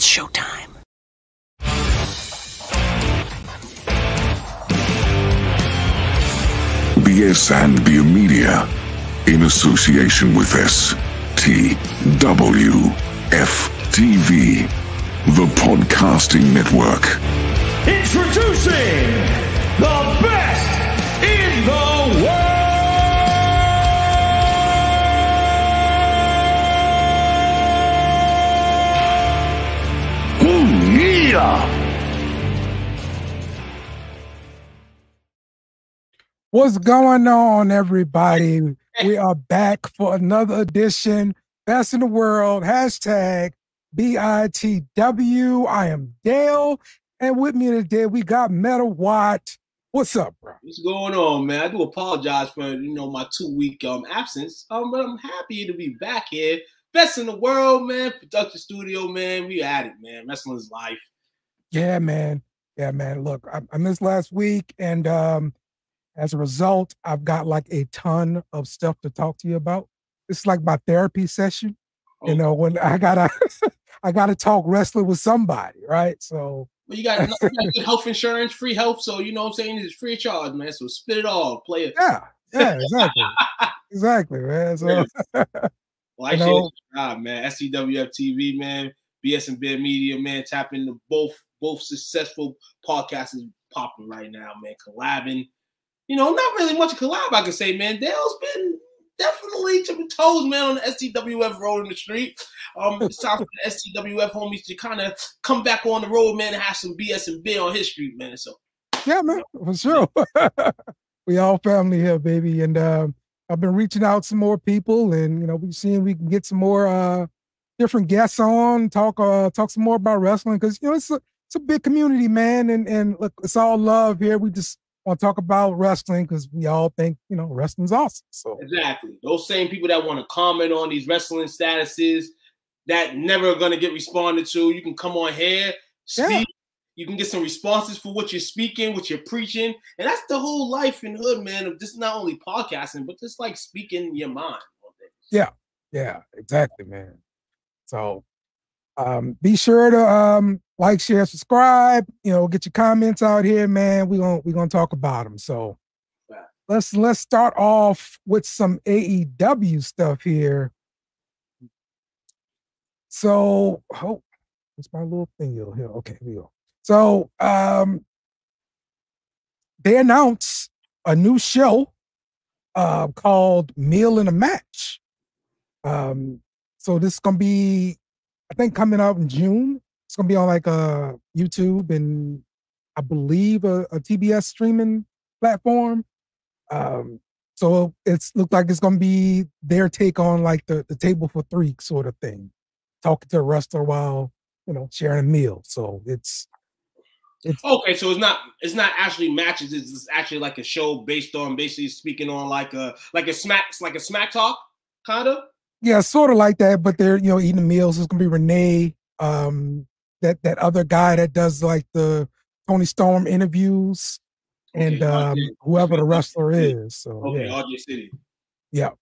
It's showtime. BSnBEER Media, in association with STWF TV, the podcasting network. Introducing the best in the world. Yeah. What's going on, everybody? We are back for another edition. Best in the world. Hashtag BITW. I am Dale. And with me today, we got Meta Watt. What's up, bro? What's going on, man? I do apologize for, my 2-week absence. But I'm happy to be back here. Best in the world, man. Production studio, man. We at it, man. Wrestling's life. Yeah, man. Yeah, man. Look, I missed last week, and as a result, I've got like a ton of stuff to talk to you about. It's like my therapy session. Oh. When I gotta talk wrestling with somebody, right? So well, you got good health insurance, free health, so you know what I'm saying, it's free of charge, man. So spit it all, play it. Yeah, exactly. Exactly, man. So well, I share subscribe, man. STWF TV, man, BSnBEER Media, man. Tap into both successful podcasts is popping right now, man. Collabing. Not really much of collab, I can say, man. Dale's been definitely tipping toes, man, on the STWF road in the street. It's time for the STWF homies to kind of come back on the road, man, and have some BSnBEER on his street, man. So, yeah, man, for sure. We all family here, baby. And I've been reaching out to more people, and we're seeing we can get some more different guests on, talk some more about wrestling, because it's a big community, man. And look, it's all love here. We just want to talk about wrestling because we all think wrestling's awesome. So exactly, those same people that want to comment on these wrestling statuses that never going to get responded to, you can come on here, speak. Yeah. You can get some responses for what you're speaking, what you're preaching, and that's the whole life and hood, man, of just not only podcasting but just like speaking your mind. Yeah, exactly, man. So be sure to like, share, subscribe, get your comments out here, man. We're gonna talk about them. So let's start off with some AEW stuff here. So what's my little thing here? Okay, here we go. So they announced a new show called Meal in a Match. So this is gonna be, I think, coming out in June. It's gonna be on like YouTube and I believe a TBS streaming platform. So it's looked like it's gonna be their take on like the table for three sort of thing, talking to a wrestler while sharing a meal. So it's okay. So it's not actually matches. It's actually like a show based on basically speaking on like a smack talk kind of. Yeah, sort of like that, but they're eating meals. It's gonna be Renee, that other guy that does like the Tony Storm interviews, and whoever the wrestler is. So okay, yeah. RJ City. Yeah.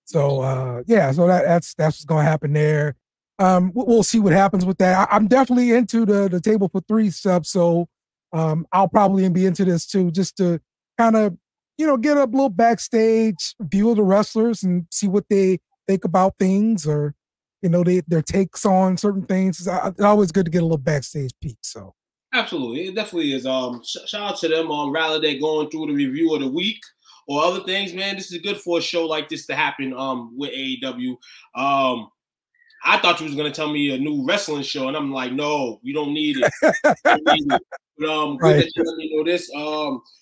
So so that's what's gonna happen there. We'll see what happens with that. I'm definitely into the table for three stuff, so I'll probably be into this too, just to kind of get a little backstage view of the wrestlers and see what they think about things, or their takes on certain things. It's always good to get a little backstage peek. So absolutely, it definitely is. Shout out to them on rather than going through the review of the week or other things, man. This is good for a show like this to happen with AEW. I thought you was gonna tell me a new wrestling show, and I'm like, no, we don't need it. But good that you let me know this.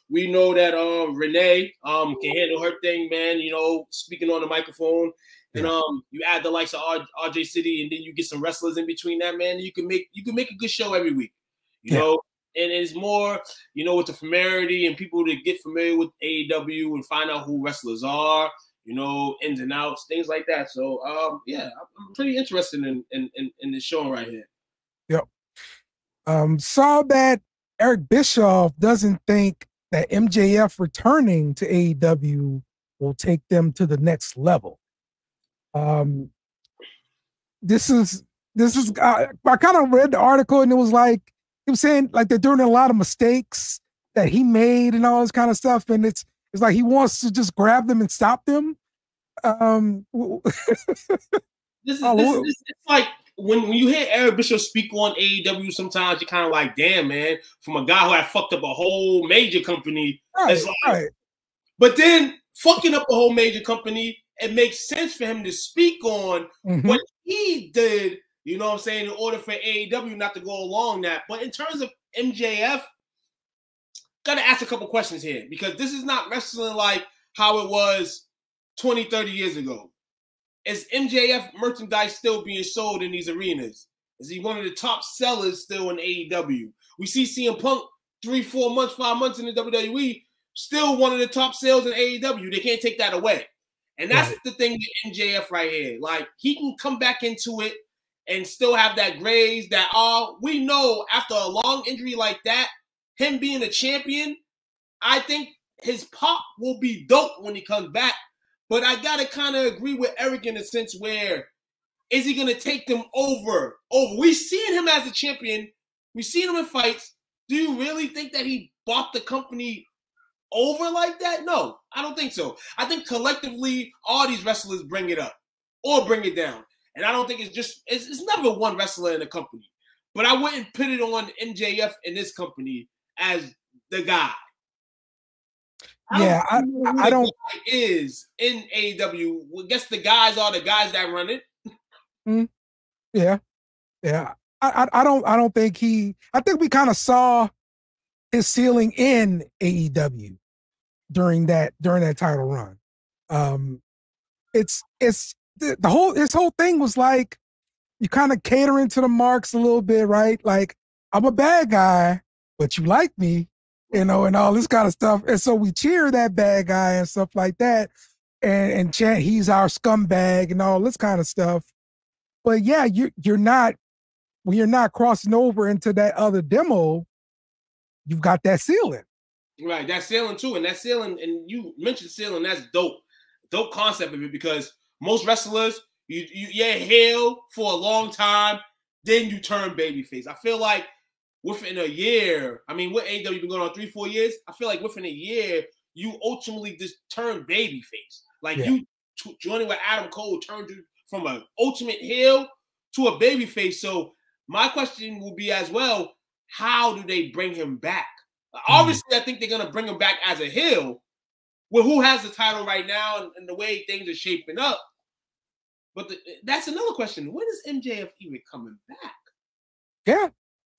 We know that Renee can handle her thing, man. Speaking on the microphone. And you add the likes of RJ City, and then you get some wrestlers in between that, man. You can make a good show every week, you know. And it's more, with the familiarity and people to get familiar with AEW and find out who wrestlers are, ins and outs, things like that. So I'm pretty interested in this show right here. Yep. Saw that Eric Bischoff doesn't think that MJF returning to AEW will take them to the next level. This is this is I kind of read the article and it was like he was saying like they're doing a lot of mistakes that he made and all this kind of stuff, and it's like he wants to just grab them and stop them. This it's like when you hear Eric Bischoff speak on AEW, sometimes you're kind of like, damn, man, from a guy who had fucked up a whole major company. It's like, but then fucking up a whole major company, it makes sense for him to speak on what he did, you know what I'm saying, in order for AEW not to go along that. But in terms of MJF, gotta ask a couple questions here, because this is not wrestling like how it was 20, 30 years ago. Is MJF merchandise still being sold in these arenas? Is he one of the top sellers still in AEW? We see CM Punk 3, 4 months, 5 months in the WWE, still one of the top sales in AEW. They can't take that away. And that's the thing with MJF right here. Like, he can come back into it and still have that graze that, we know after a long injury like that, him being a champion, I think his pop will be dope when he comes back. But I got to kind of agree with Eric in a sense where, is he going to take them over? We've seen him as a champion. We've seen him in fights. Do you really think that he bought the company over like that? No, I don't think so. I think collectively, all these wrestlers bring it up or bring it down. And I don't think it's never one wrestler in the company. But I wouldn't put it on MJF in this company as the guy. I don't is in AEW. I guess the guys are the guys that run it. Yeah. I don't think I think we kind of saw his ceiling in AEW during that title run. His whole thing was like you kind of catering to the marks a little bit, right? Like, I'm a bad guy, but you like me, you know, and all this kind of stuff. And so we cheer that bad guy and stuff like that, and chant he's our scumbag and all this kind of stuff. But yeah, you're not, when you're not crossing over into that other demo, you've got that ceiling. Right, that ceiling too. And that ceiling, and you mentioned ceiling, that's dope. Dope concept of it, because most wrestlers, you heel for a long time, then you turn babyface. I feel like within a year, I mean, what AEW been going on 3-4 years? I feel like within a year, you ultimately just turn babyface. Like you joining with Adam Cole turned you from an ultimate heel to a babyface. So my question will be as well, how do they bring him back? Obviously, I think they're going to bring him back as a heel, with who has the title right now and the way things are shaping up. But that's another question. When is MJF even coming back?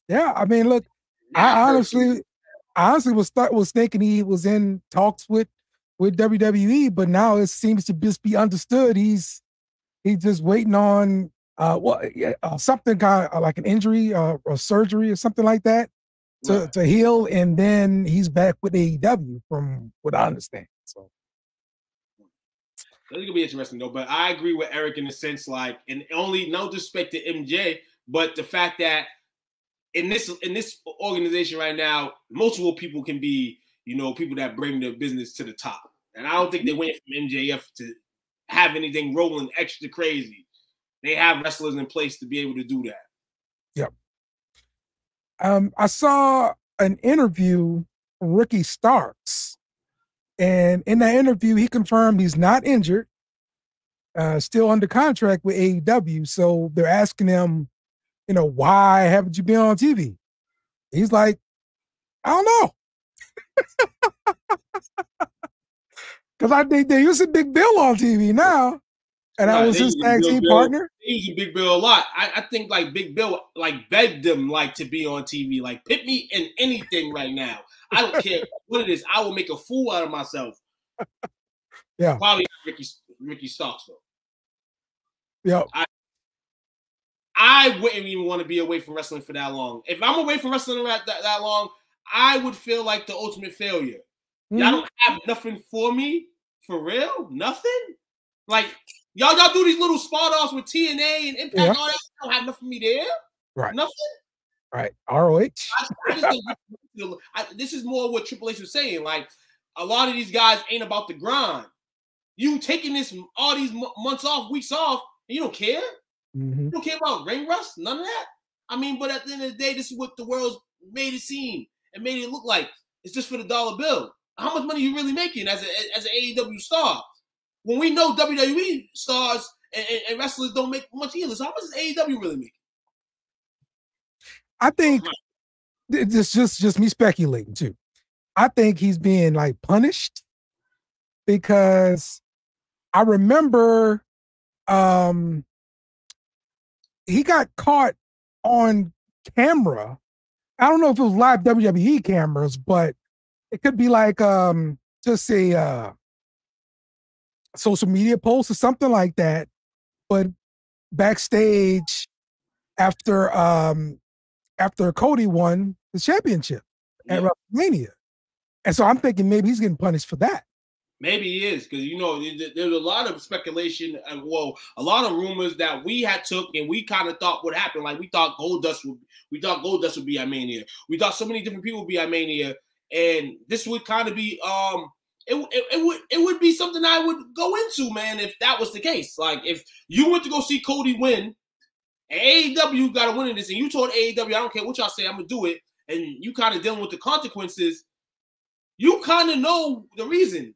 Yeah. I mean, look, I honestly was thinking he was in talks with WWE, but now it seems to just be understood he's just waiting on something kind of like an injury or surgery or something like that to heal, and then he's back with AEW from what I understand. So that's gonna be interesting though. But I agree with Eric in the sense, like, and only no disrespect to MJ, but the fact that in this organization right now, multiple people can be, you know, people that bring the business to the top. And I don't think they went from MJF to have anything rolling extra crazy. They have wrestlers in place to be able to do that. Yep. I saw an interview from Ricky Starks, and in that interview, he confirmed he's not injured, still under contract with AEW. So they're asking him, you know, why haven't you been on TV? He's like, I don't know. Because I think they use a Big Bill on TV now. And that was his tag team partner. He used Big Bill a lot. I think like Big Bill like begged them like to be on TV. Like, put me in anything right now. I don't care what it is. I will make a fool out of myself. Yeah. Probably Ricky Starks though. Yeah. I wouldn't even want to be away from wrestling for that long. If I'm away from wrestling that long, I would feel like the ultimate failure. Y'all don't have nothing for me? For real? Nothing? Like, y'all do these little spot offs with TNA and Impact, all that. Don't have nothing for me there. Right. Nothing. Right. ROH. I just think this is more what Triple H was saying. Like, a lot of these guys ain't about the grind. You taking all these months off, weeks off, and you don't care? You don't care about ring rust, none of that. I mean, but at the end of the day, this is what the world's made it seem and made it look like. It's just for the dollar bill. How much money are you really making as an AEW star? When we know WWE stars and wrestlers don't make much either. So how much is AEW really making? I think it's just me speculating too. I think he's being like punished because I remember he got caught on camera. I don't know if it was live WWE cameras, but it could be like just a social media post or something like that. But backstage after Cody won the championship at WrestleMania. And so I'm thinking maybe he's getting punished for that. Maybe he is, because there's a lot of speculation and a lot of rumors that we had took and we kind of thought would happen. Like we thought Goldust would be at Mania. We thought so many different people would be at Mania, and this would kind of be it would be something I would go into, man, if that was the case. Like if you went to go see Cody win, and AEW got to win in this, and you told AEW, I don't care what y'all say, I'm gonna do it, and you kind of dealing with the consequences. You kind of know the reason.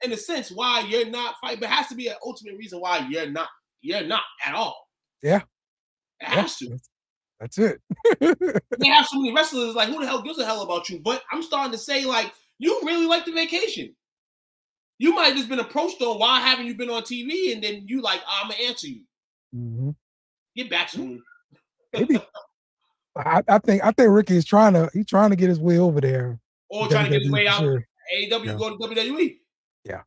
In a sense, why you're not fighting, but it has to be an ultimate reason why you're not at all. Yeah. It has to. That's it. They have so many wrestlers, like, who the hell gives a hell about you? But I'm starting to say, like, you really like the vacation. You might have just been approached on why haven't you been on TV, and then you like, I'm gonna answer you. Get back soon. Maybe. I think Ricky is trying to get his way over there. Or trying to get his way out. Sure. AEW go to WWE. Yeah.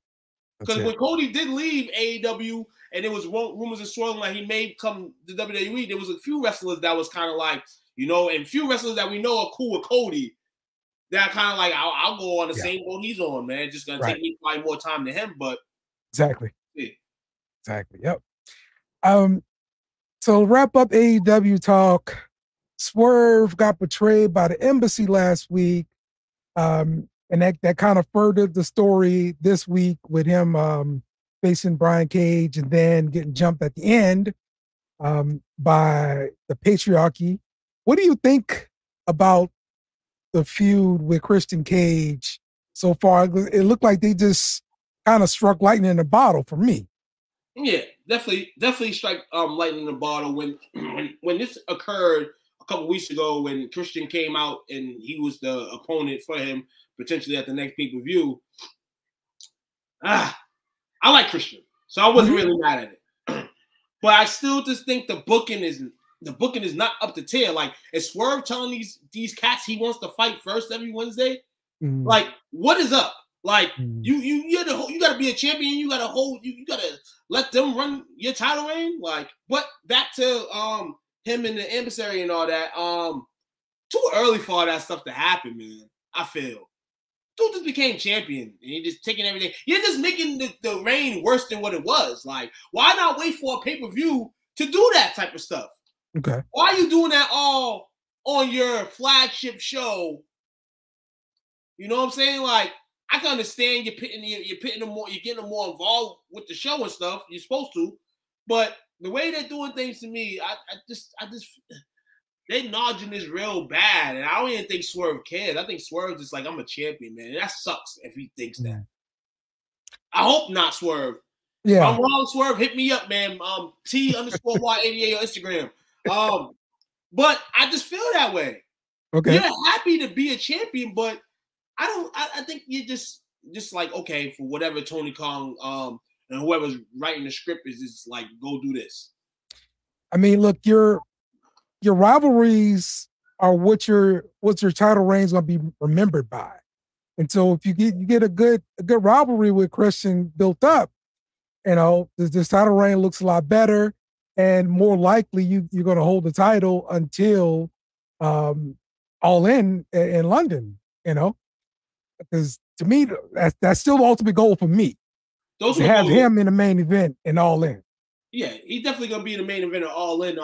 Because when Cody did leave AEW and there was rumors and swirling like he may come to WWE, there was a few wrestlers that was kind of like, and few wrestlers that we know are cool with Cody. That kind of like, I'll go on the same boat he's on, man. It's just going to take me probably more time than him, but. Exactly. Yeah. Exactly. Yep. So to wrap up AEW talk, Swerve got betrayed by the embassy last week. And that kind of furthered the story this week with him facing Brian Cage and then getting jumped at the end by the patriarchy. What do you think about the feud with Christian Cage so far? It looked like they just kind of struck lightning in a bottle for me. Yeah, definitely strike lightning in the bottle when this occurred a couple weeks ago when Christian came out and he was the opponent for him potentially at the next pay-per-view. I like Christian, so I wasn't really mad at it. But I still just think the booking is not up to tier. Like, is Swerve telling these cats he wants to fight first every Wednesday? Like, what is up? Like, you gotta be a champion. You gotta let them run your title reign. Like, but back to him and the emissary and all that. Too early for all that stuff to happen, man. I feel. Dude just became champion and you're just taking everything. You're just making the reign worse than what it was. Like, why not wait for a pay-per-view to do that type of stuff? Okay. Why are you doing that all on your flagship show? You know what I'm saying? Like, I can understand you're getting them more involved with the show and stuff. You're supposed to, but the way they're doing things to me, I just they nudging this real bad, and I don't even think Swerve cares. I think Swerve's just like, I'm a champion, man. And that sucks if he thinks that. I hope not, Swerve. Yeah. If I'm wrong, Swerve, hit me up, man. T_Y88 on Instagram. But I just feel that way. Okay. You're happy to be a champion, but I think you're just like, okay, for whatever Tony Khan and whoever's writing the script is just like, go do this. I mean, look, your rivalries are what your title reign is going to be remembered by. And so if you get a good rivalry with Christian built up, this title reign looks a lot better, and more likely you're going to hold the title until All In London, because to me that's still the ultimate goal for me. Those to have him in the main event and All In. Yeah, he's definitely gonna be in the main event of All In.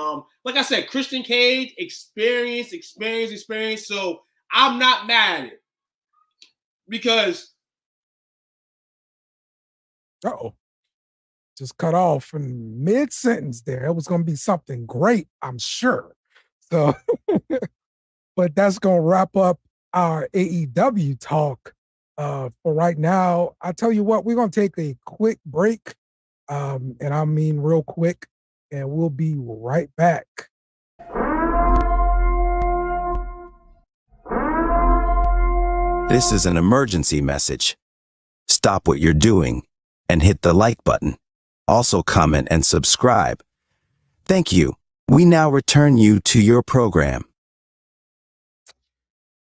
Like I said, Christian Cage, experience. So I'm not mad at it because just cut off in mid-sentence there. It was going to be something great, I'm sure. So, but that's going to wrap up our AEW talk for right now. I tell you what, we're going to take a quick break, and I mean real quick, and we'll be right back. This is an emergency message. Stop what you're doing and hit the like button. Also comment and subscribe. Thank you. We now return you to your program.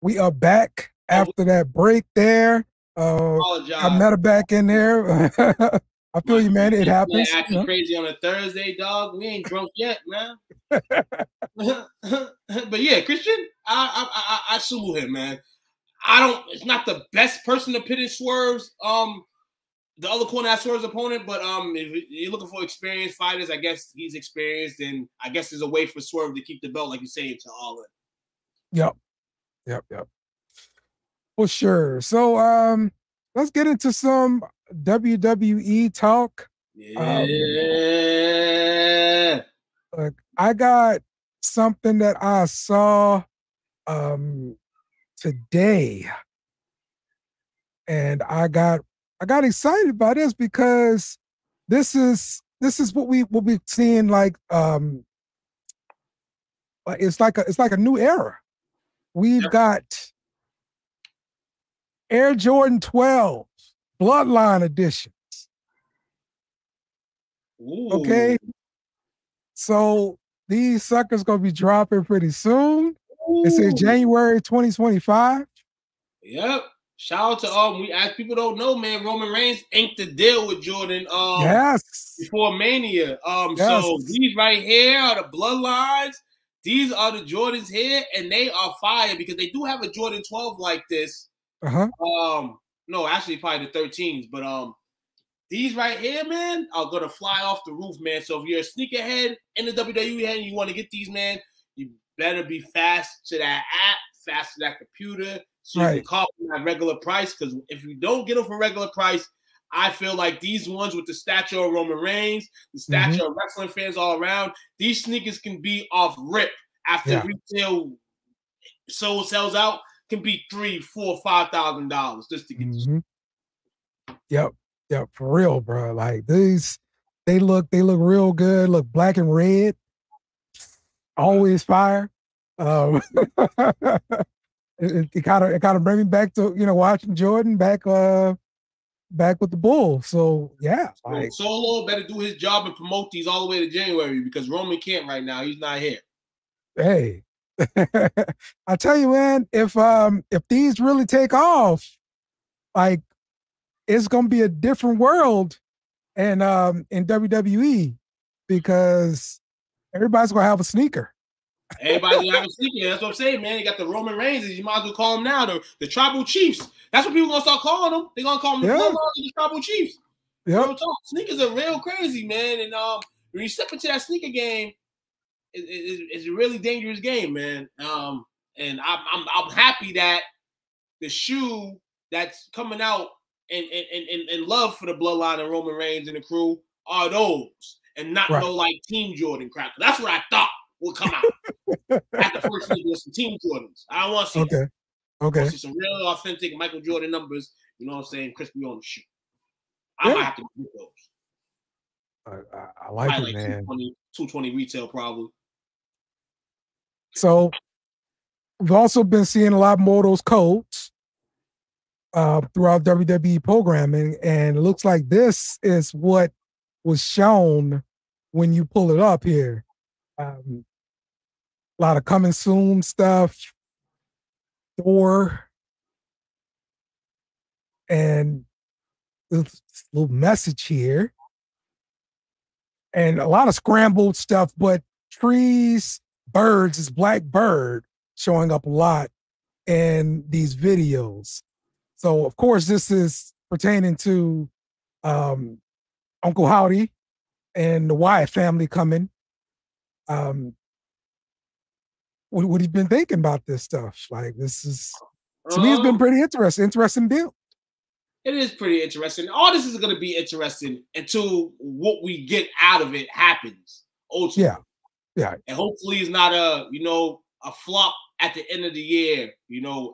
We are back after that break there. I met her back in there. I feel you, man. It happens. Acting crazy on a Thursday, dog. We ain't drunk yet, man. But yeah, Christian, I salute him, man. It's not the best person to pit in Swerves. The other corner has Swerve's opponent, but if you're looking for experienced fighters, I guess he's experienced, and I guess there's a way for Swerve to keep the belt, like you say, to all in. Yep. For sure. So let's get into some WWE talk. Yeah. I got something that I saw today, and I got excited about this because this is what we'll be seeing, like it's like a new era. We've got Air Jordan 12 Bloodline editions. Ooh. Okay, so these suckers gonna be dropping pretty soon. It says January 2025. Yep. Shout out to as people don't know, man, Roman Reigns inked the deal with Jordan before Mania. So these right here are the bloodlines. These are the Jordans here, and they are fire because they do have a Jordan 12 like this. No, actually probably the 13s, but these right here, man, are gonna fly off the roof, man. So if you're a sneakerhead in the WWE head and you want to get these, man, you better be fast to that app, fast to that computer, so you can call them at regular price. Because if you don't get them for regular price, I feel like these ones with the stature of Roman Reigns, the stature of wrestling fans all around, these sneakers can be off rip after retail sells out. Can be $3,000, $4,000, $5,000 just to get this. Yep, for real, bro. Like these, they look real good. Look black and red, always fire. It kind of bring me back to watching Jordan back with the Bulls. So yeah, like Solo better do his job and promote these all the way to January because Roman can't right now. He's not here. Hey, I tell you, man, if these really take off, like it's gonna be a different world in WWE because everybody's gonna have a sneaker. Everybody's gonna have a sneaker. That's what I'm saying, man. You got the Roman Reigns. You might as well call them now the Tribal Chiefs. That's what people are gonna start calling them. They're gonna call them the Bloodlines and the Tribal Chiefs. Sneakers are real crazy, man. And when you step into that sneaker game, it's a really dangerous game, man. And I'm happy that the shoe that's coming out in love for the Bloodline and Roman Reigns and the crew are those, and not no like Team Jordan crap. That's what I thought would come out. At the first sneaker with some Team Jordans. I don't want to see that. I want to see some real authentic Michael Jordan numbers. You know what I'm saying? Crispy on the shoe. I might have to get those. I like it, man. 220 retail probably. So we've also been seeing a lot more of those codes throughout WWE programming, and it looks like this is what was shown when you pull it up here. A lot of coming soon stuff, Thor, and this little message here, and a lot of scrambled stuff, but trees, birds, this black bird showing up a lot in these videos. So of course this is pertaining to Uncle Howdy and the Wyatt family coming. What have you been thinking about this stuff? Like, this is, to me, it's been pretty interesting build. It is pretty interesting. All this is going to be interesting until what we get out of it happens. Ultimately. Yeah. And hopefully it's not a flop at the end of the year,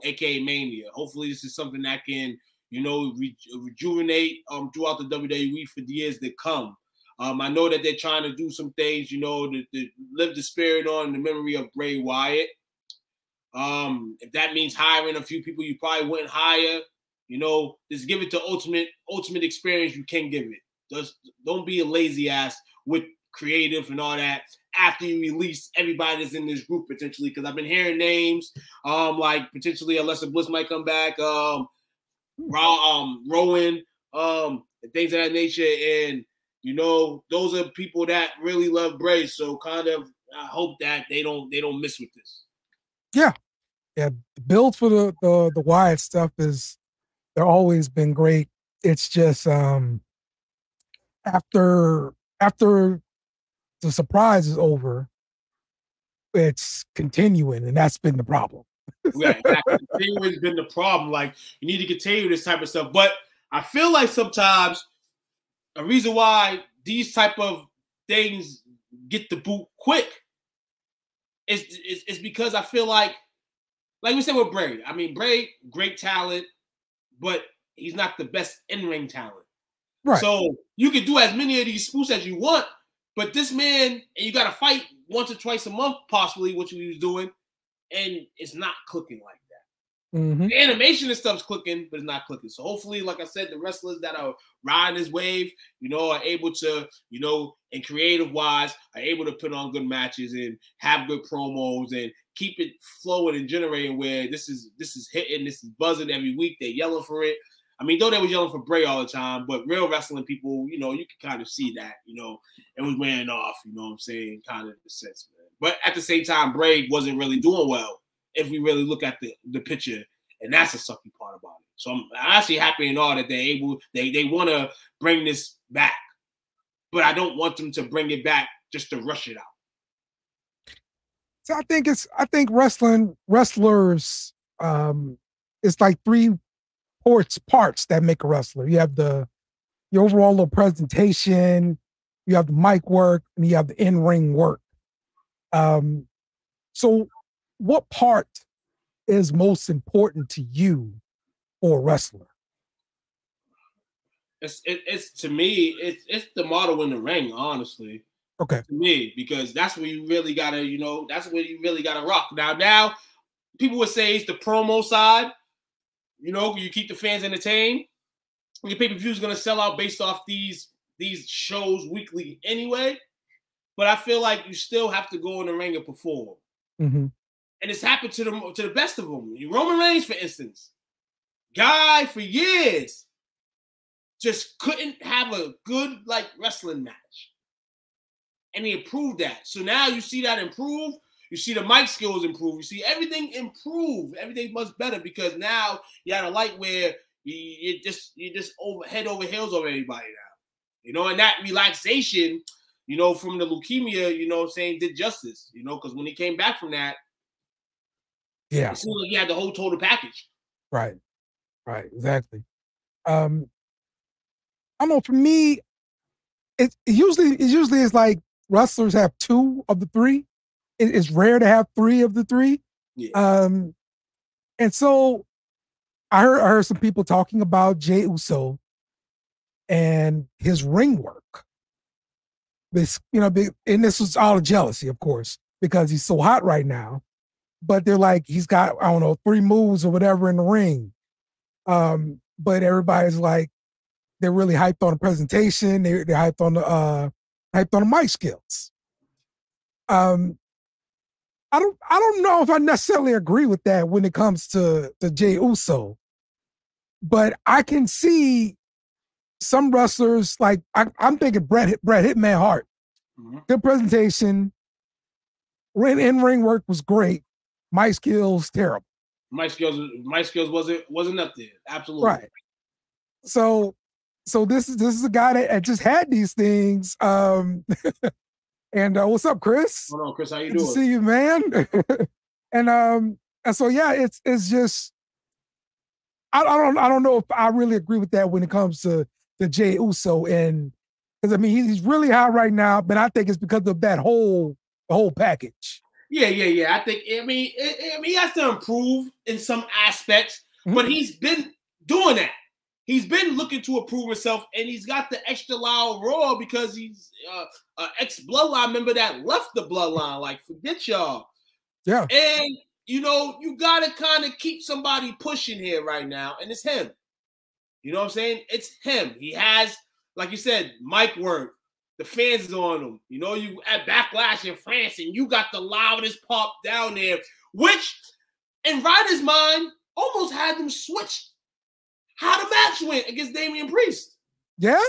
aka Mania. Hopefully this is something that can, rejuvenate throughout the WWE for the years that come. I know that they're trying to do some things, to live the spirit on the memory of Bray Wyatt. If that means hiring a few people you probably wouldn't hire, just give it the ultimate experience you can give it. Just don't be a lazy ass with creative and all that after you release everybody that's in this group potentially. Because I've been hearing names, like potentially Alexa Bliss might come back, Rowan, and things of that nature. And those are people that really love Bray. So kind of I hope that they don't miss with this. Yeah. The build for the Wyatt stuff they're always been great. It's just after the surprise is over, it's continuing, and that's been the problem. Right, exactly. Continuing has been the problem. Like, you need to continue this type of stuff. But I feel like sometimes a reason why these type of things get the boot quick is because I feel like we said with Bray. I mean, Bray, great talent, but he's not the best in-ring talent. Right. So you can do as many of these spoofs as you want, but this man, and you got to fight once or twice a month, possibly, what he was doing, and it's not clicking like that. Mm-hmm. The animation and stuff's clicking, but it's not clicking. So hopefully, like I said, the wrestlers that are riding this wave, are able to, and creative-wise, are able to put on good matches and have good promos and keep it flowing and generating where this is hitting, this is buzzing every week. They're yelling for it. I mean, though they were yelling for Bray all the time, but real wrestling people, you can kind of see that, it was wearing off, you know what I'm saying, kind of in a sense, man. But at the same time, Bray wasn't really doing well if we really look at the picture, and that's the sucky part about it. So I'm actually happy and all that they're able, they want to bring this back, but I don't want them to bring it back just to rush it out. So I think wrestlers, it's like three parts that make a wrestler. You have your overall little presentation, you have the mic work, and you have the in-ring work. So what part is most important to you for a wrestler? It's to me, it's the model in the ring, honestly. Okay. To me, because that's where you really gotta, that's where you really gotta rock. Now, people would say it's the promo side. You keep the fans entertained. Your pay-per-view is gonna sell out based off these shows weekly anyway. But I feel like you still have to go in the ring and perform. Mm-hmm. And it's happened to the best of them. Roman Reigns, for instance, guy for years just couldn't have a good wrestling match. And he improved that. So now you see that improve. You see the mic skills improve. You see everything improve. Everything much better because now you're at a light where you just head over heels over everybody now. And that relaxation, from the leukemia, did justice. Because when he came back from that, it seemed like he had the whole total package. Right, exactly. I don't know. For me, it usually is like wrestlers have two of the three. It's rare to have three of the three. Yeah. And so I heard some people talking about Jey Uso and his ring work. This, and this was all jealousy, of course, because he's so hot right now. But they're like, he's got, I don't know, 3 moves or whatever in the ring. But everybody's like, they're really hyped on the presentation. They're hyped on the mic skills. I don't know if I necessarily agree with that when it comes to Jey Uso, but I can see some wrestlers like I'm thinking Bret Hitman Hart. Mm-hmm. Good presentation, in ring work was great. My skills terrible. My skills wasn't up there. Absolutely right. So this is a guy that just had these things. And what's up, Chris? Hold on, Chris. How you Good doing? to see you, man. and so yeah, it's just I don't know if I really agree with that when it comes to Jey Uso, and because I mean he's really high right now, but I think it's because of the whole package. Yeah. I mean he has to improve in some aspects, but he's been doing that. He's been looking to improve himself, and he's got the extra loud roar because he's an ex-bloodline member that left the bloodline. Like, forget y'all. Yeah. And, you know, you got to kind of keep somebody pushing here right now, and it's him. You know what I'm saying? It's him. He has, like you said, mic work. The fans is on him. You know, you at Backlash in France, and you got the loudest pop down there, which, in Ryder's mind, almost had them switch how the match went against Damian Priest. Yeah.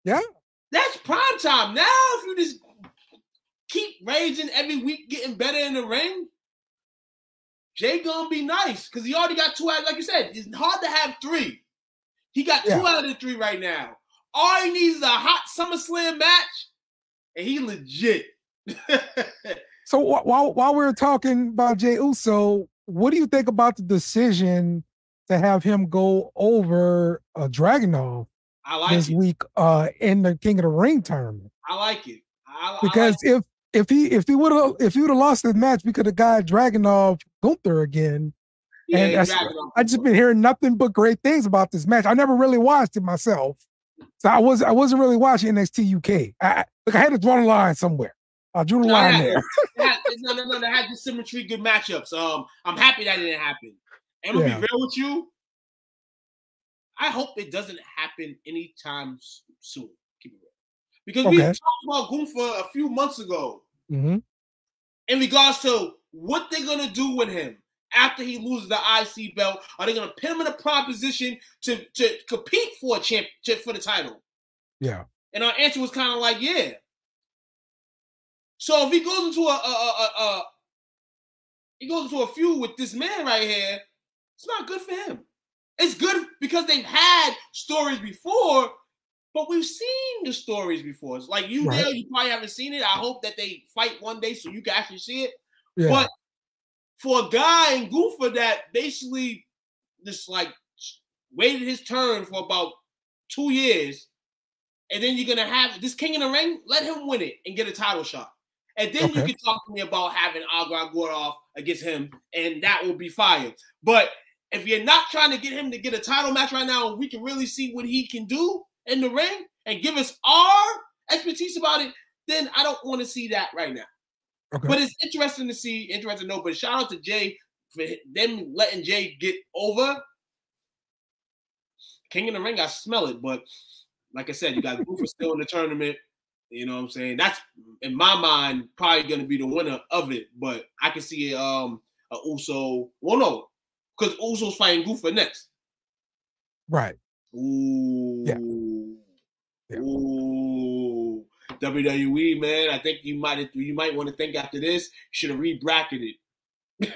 That's prime time. Now, if you just keep raging every week, getting better in the ring, Jay gonna be nice because he already got 2 out. Like you said, it's hard to have 3. He got 2 out of the 3 right now. All he needs is a hot SummerSlam match, and he legit. So while we're talking about Jey Uso, what do you think about the decision to have him go over Dragunov this week in the King of the Ring tournament? I like it. Because if he would have lost the match, we could have got Dragunov Gunther again. Yeah, and I just been hearing nothing but great things about this match. I never really watched it myself, so I wasn't really watching NXT UK. I had to draw the line somewhere. I drew the line there. No. They had the symmetry, good matchups. I'm happy that didn't happen. And I'm gonna be real with you. I hope it doesn't happen anytime soon. Keep it real. Because we talked about Gunther a few months ago in regards to what they're going to do with him after he loses the IC belt. Are they going to put him in a prime position to compete for a championship for the title? Yeah. And our answer was kind of like, yeah. So if he goes into a feud with this man right here, it's not good for him. It's good because they've had stories before, but we've seen the stories before. It's like you there, you probably haven't seen it. I hope that they fight one day so you can actually see it. Yeah. But for a guy in Gunther that basically just like waited his turn for about 2 years, and then you're going to have this King in the Ring, let him win it and get a title shot. And then you can talk to me about having Agrar Gordov against him, and that will be fire. But if you're not trying to get him to get a title match right now, and we can really see what he can do in the ring and give us our expertise about it, then I don't want to see that right now. Okay. But it's interesting to see, interesting to know. But shout out to Jay for them letting Jay get over. King in the Ring, I smell it. But like I said, you got Gunther still in the tournament. You know what I'm saying? That's, in my mind, probably going to be the winner of it. But I can see a Uso. Well, no. Because Uso's fighting Gunther next. Right. Ooh. Yeah. Ooh. WWE, man. I think you might want to think after this, you should have re-bracketed. You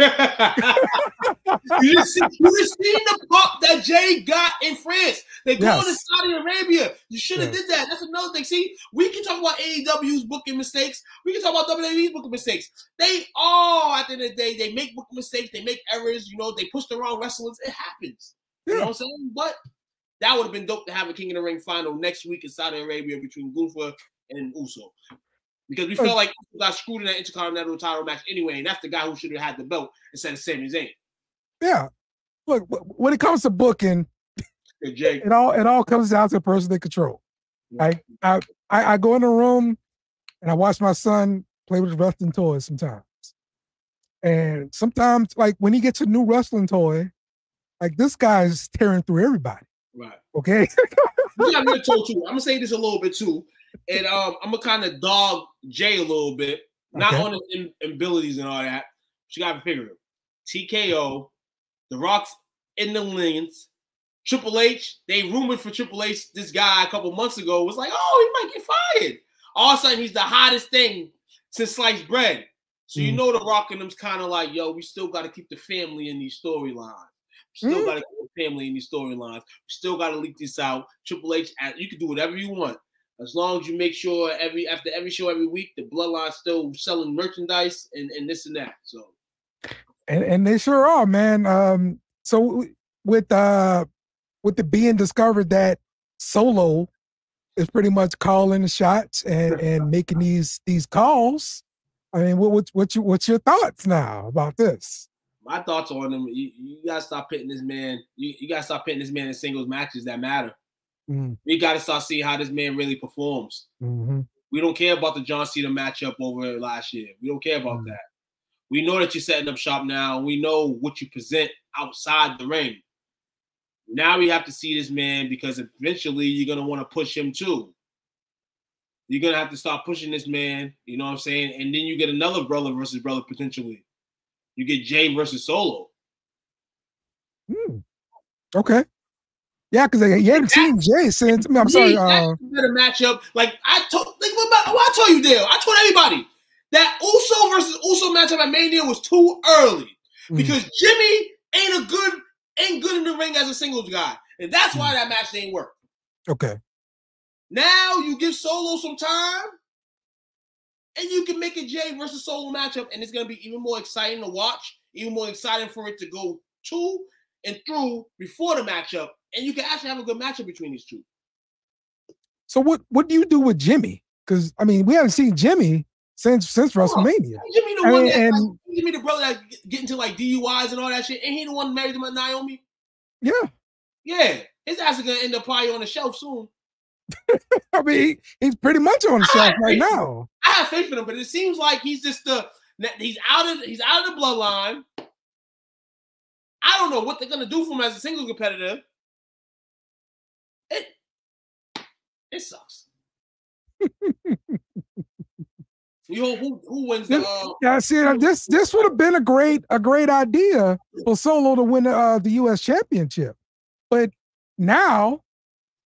just seen the pop that Jay got in France. They go to Saudi Arabia. You should have did that. That's another thing. See, we can talk about AEW's booking mistakes. We can talk about WWE's booking mistakes. They all, at the end of the day, they make booking mistakes. They make errors. You know, they push the wrong wrestlers. It happens. You know what I'm saying? But that would have been dope to have a King of the Ring final next week in Saudi Arabia between Gunther and Uso. Because we felt like Uso got screwed in that Intercontinental title match anyway, and that's the guy who should have had the belt instead of Sami Zayn. Yeah. Look, when it comes to booking, it all comes down to the person they control. Yeah. I go in the room and I watch my son play with wrestling toys sometimes. And sometimes, like, when he gets a new wrestling toy, like, this guy's tearing through everybody. Right. Okay? Yeah, I'm going to say this a little bit, too. And I'm going to kind of dog Jay a little bit. Not on his abilities and all that. But you got to figure it. TKO, The Rock's in the lanes. Triple H, they rumored for Triple H, this guy a couple months ago was like, oh, he might get fired. All of a sudden, he's the hottest thing since sliced bread. So you know The Rock and them's kind of like, yo, we still got to keep the family in these storylines. We still got to keep the family in these storylines. We still got to leak this out. Triple H, you can do whatever you want. As long as you make sure after every show every week, the Bloodline's still selling merchandise and this and that. So, and they sure are, man. So with it being discovered that Solo is pretty much calling the shots and making these calls. I mean, what's your thoughts now about this? My thoughts on him, you gotta stop pitting this man. You gotta stop pitting this man in singles matches that matter. We gotta start seeing how this man really performs. We don't care about the John Cena matchup over last year. We don't care about that. We know that you're setting up shop now. We know what you present outside the ring. Now we have to see this man, because eventually you're gonna want to push him too. You're gonna have to start pushing this man. You know what I'm saying? And then you get another brother versus brother potentially. You get Jay versus Solo. Okay. Yeah, because you haven't seen Jay since. I'm sorry. That's a better matchup. Like I told you, Dale. I told everybody that Uso versus Uso matchup at Mania was too early because Jimmy ain't good in the ring as a singles guy, and that's why that match didn't work. Okay. Now you give Solo some time, and you can make a Jay versus Solo matchup, and it's going to be even more exciting to watch, even more exciting for it to go to and through before the matchup, and you can actually have a good matchup between these two. So what do you do with Jimmy? Because I mean, we haven't seen Jimmy since WrestleMania. Jimmy the one Jimmy the brother that get into like DUIs and all that shit. Ain't he the one married to Naomi? Yeah. Yeah. His ass is gonna end up probably on the shelf soon. I mean, he's pretty much on the shelf right now. I have faith in him, but it seems like he's just he's out of the bloodline. I don't know what they're gonna do for him as a single competitor. It sucks. Who wins the? Yeah, see, this would have been a great idea for Solo to win the U.S. Championship, but now,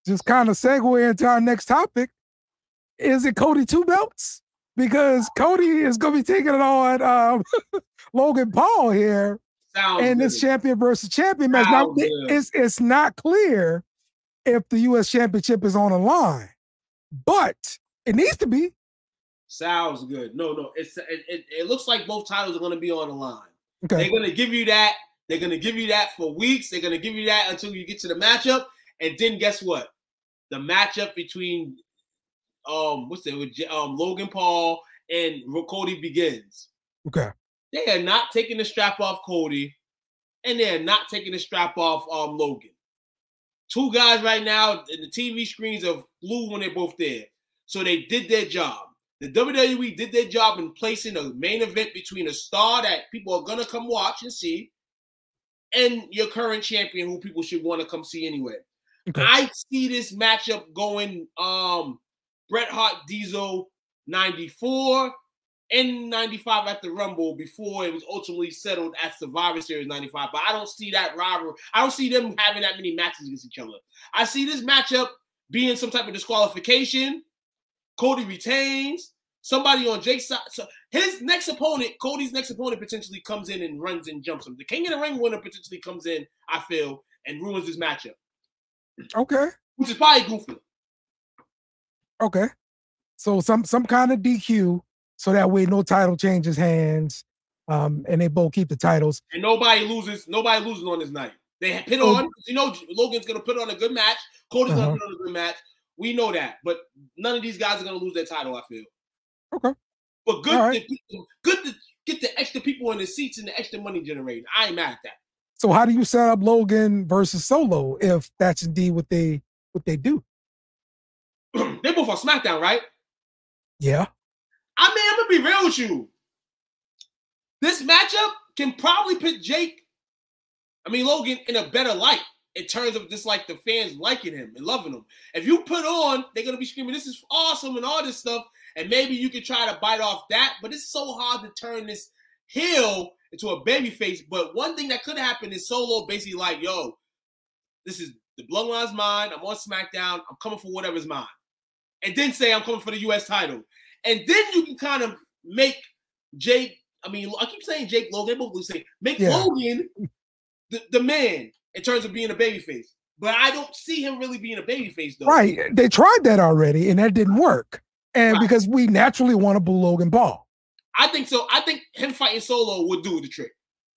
just kind of segue into our next topic, is it Cody 2 belts? Because Cody is going to be taking it on Logan Paul here in this champion versus champion match. Now, it's not clear if the U.S. Championship is on the line, but it needs to be. Sounds good. No, it looks like both titles are going to be on the line. Okay. They're going to give you that. They're going to give you that for weeks. They're going to give you that until you get to the matchup. And then guess what? The matchup between Logan Paul and Cody begins. Okay. They are not taking the strap off Cody, and they are not taking the strap off Logan. Two guys right now, and the TV screens are blue when they're both there. So they did their job. The WWE did their job in placing a main event between a star that people are gonna come watch and see, and your current champion who people should want to come see anyway. Okay. I see this matchup going Bret Hart Diesel 94 and 95 at the Rumble before it was ultimately settled at Survivor Series 95. But I don't see that rivalry. I don't see them having that many matches against each other. I see this matchup being some type of disqualification. Cody retains. Somebody on Jake's side. So his next opponent, Cody's next opponent, potentially comes in and runs and jumps him. The King of the Ring winner potentially comes in, I feel, and ruins this matchup. Okay. Which is probably goofy. Okay. So some kind of DQ, so that way no title changes hands, and they both keep the titles. And nobody loses on this night. They put on, Logan's gonna put on a good match. Cody's gonna put on a good match. We know that, but none of these guys are gonna lose their title, I feel. Okay. But good to get the extra people in the seats and the extra money generated. I ain't mad at that. So how do you set up Logan versus Solo if that's indeed what they do? They both on SmackDown, right? Yeah. I mean, I'm gonna be real with you. This matchup can probably put Logan in a better light in terms of just like the fans liking him and loving him. If you put on, they're gonna be screaming, "This is awesome" and all this stuff, and maybe you can try to bite off that. But it's so hard to turn this heel into a babyface. But one thing that could happen is Solo basically like, "Yo, this is the bloodline's mine. I'm on SmackDown. I'm coming for whatever's mine," and then say, "I'm coming for the U.S. title." And then you can kind of make Jake. I keep saying Jake Logan. They both say Logan the man in terms of being a babyface. But I don't see him really being a babyface, though. Right. They tried that already, and that didn't work. And because we naturally want to boo Logan Paul. I think so. I think him fighting Solo would do the trick.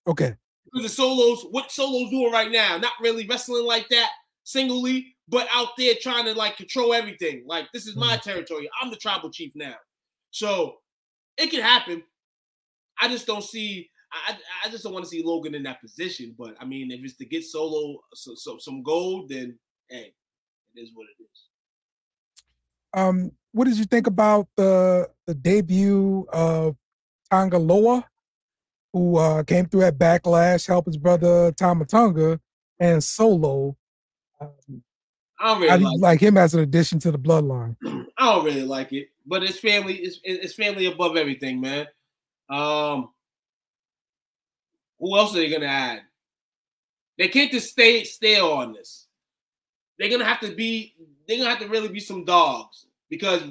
Okay. the solos, what solos doing right now? Not really wrestling like that singly, but out there trying to like control everything. Like, this is my territory. I'm the tribal chief now. So it can happen. I just don't see. I just don't want to see Logan in that position. But I mean, if it's to get Solo some gold, then hey, it is what it is. What did you think about the debut of Tonga Loa, who came through at Backlash, helped his brother Tama Tonga, and Solo? I don't really like him as an addition to the bloodline. I don't really like it, but it's family. It's family above everything, man. Who else are they gonna add? They can't just stay on this. They're gonna have to really be some dogs, because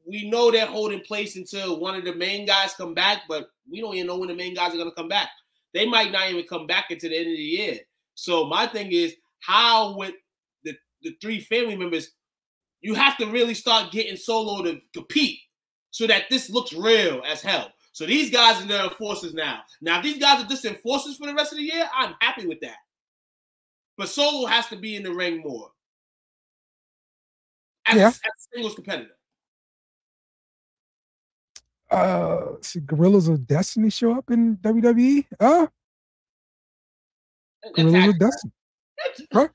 we know they're holding place until one of the main guys come back, but we don't even know when the main guys are gonna come back. They might not even come back until the end of the year. So my thing is, how with the three family members, you have to really start getting Solo to compete so that this looks real as hell. So these guys are the enforcers now. Now, if these guys are just enforcers for the rest of the year, I'm happy with that. But Solo has to be in the ring more as a singles competitor. See, Gorillas of Destiny show up in WWE? Gorillas of Destiny. Huh?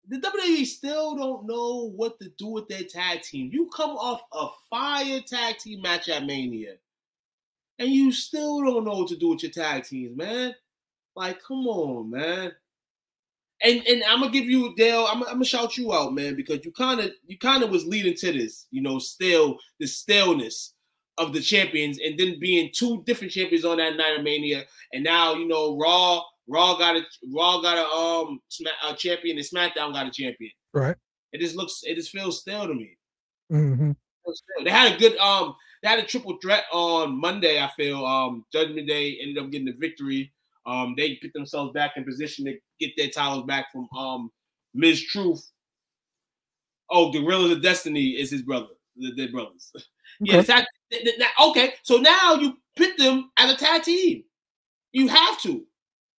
The WWE still don't know what to do with their tag team. You come off a fire tag team match at Mania, and you still don't know what to do with your tag teams, man. Like, come on, man. And I'm gonna give you, Dale, I'm gonna shout you out, man, because you kind of was leading to this, the staleness of the champions, and then being two different champions on that night of Mania, and now Raw got a champion, and SmackDown got a champion. Right. It just feels stale to me. Mm-hmm. They had a good they had a triple threat on Monday. I feel Judgment Day ended up getting the victory. They put themselves back in position to get their titles back from Ms. Truth. Oh, Gorillas of Destiny is his brother. Their brothers. Okay. Okay, so now you put them as a tag team. You have to.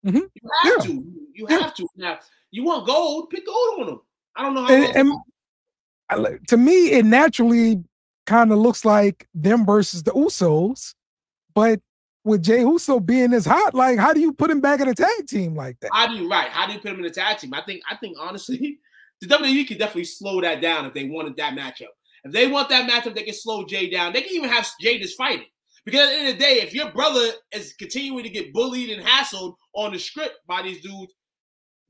Mm-hmm. You have to. Now, you want gold? Pick gold on them. I don't know how. To me, it naturally kind of looks like them versus the Usos, but with Jey Uso being this hot, like, how do you put him back in a tag team like that? How do you put him in a tag team? I think honestly, the WWE could definitely slow that down if they wanted that matchup. If they want that matchup, they can slow Jey down. They can even have Jey just fighting. Because at the end of the day, if your brother is continuing to get bullied and hassled on the script by these dudes,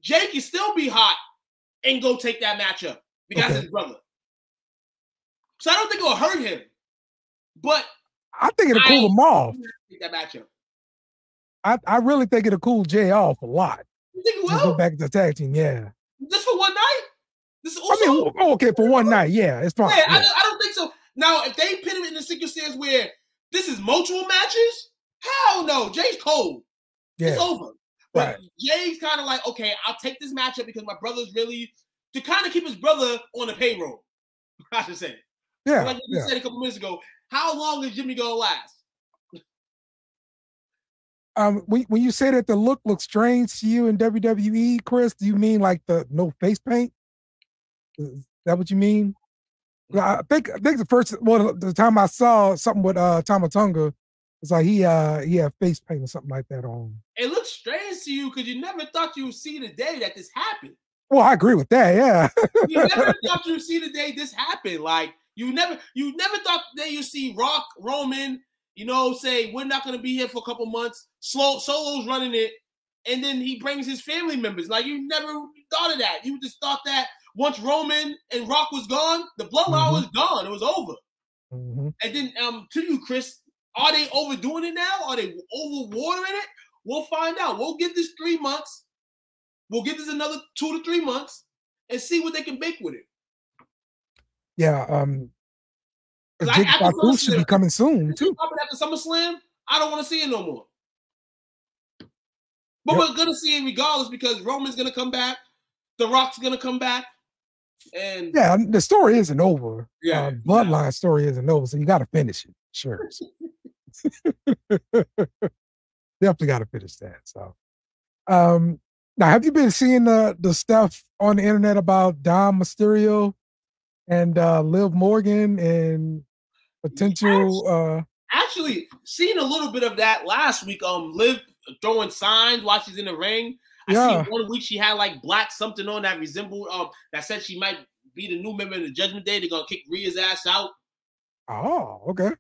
Jey can still be hot and go take that matchup because it's his brother. So I don't think it'll hurt him. But I think it'll cool him off. Take that matchup. I really think it'll cool Jey off a lot. You think it will? Just go back to the tag team, yeah. Just for one night? Okay, for one night, yeah, it's fine. Yeah, yeah. I don't think so. Now, if they put him in the circumstance where this is multiple matches, hell no, Jey's cold. Yeah. It's over. But Jey's kind of like, okay, I'll take this matchup because my brother's really, to kind of keep his brother on the payroll, I should say. Yeah. Like you said a couple minutes ago, how long is Jimmy going to last? When you say that the look looks strange to you in WWE, Chris, do you mean like the no face paint? Is that what you mean? I think the time I saw something with Tama Tonga, it's like he had face paint or something like that on. It looks strange to you because you never thought you would see the day that this happened. Well, I agree with that, yeah. You never thought you would see the day this happened. Like you never thought that you see Rock, Roman, say we're not gonna be here for a couple months. Solo's running it, and then he brings his family members. Like you never thought of that. You just thought that once Roman and Rock was gone, the bloodline was gone. It was over. Mm-hmm. And then to you, Chris, are they overdoing it now? Are they overwatering it? We'll find out. We'll give this 3 months. We'll give this another 2 to 3 months and see what they can bake with it. Yeah. Jake Baku should be coming soon too. After SummerSlam, I don't want to see it no more. But we're gonna see it regardless because Roman's gonna come back, The Rock's gonna come back, and the story isn't over. Yeah, bloodline story isn't over, so you got to finish it. Sure, definitely got to finish that. So, Now, have you been seeing the stuff on the internet about Dom Mysterio and Liv Morgan and potential? Actually, seeing a little bit of that last week. Liv throwing signs while she's in the ring. I seen 1 week she had like black something on that resembled that said she might be the new member in the Judgment Day. They're gonna kick Rhea's ass out. Oh, okay.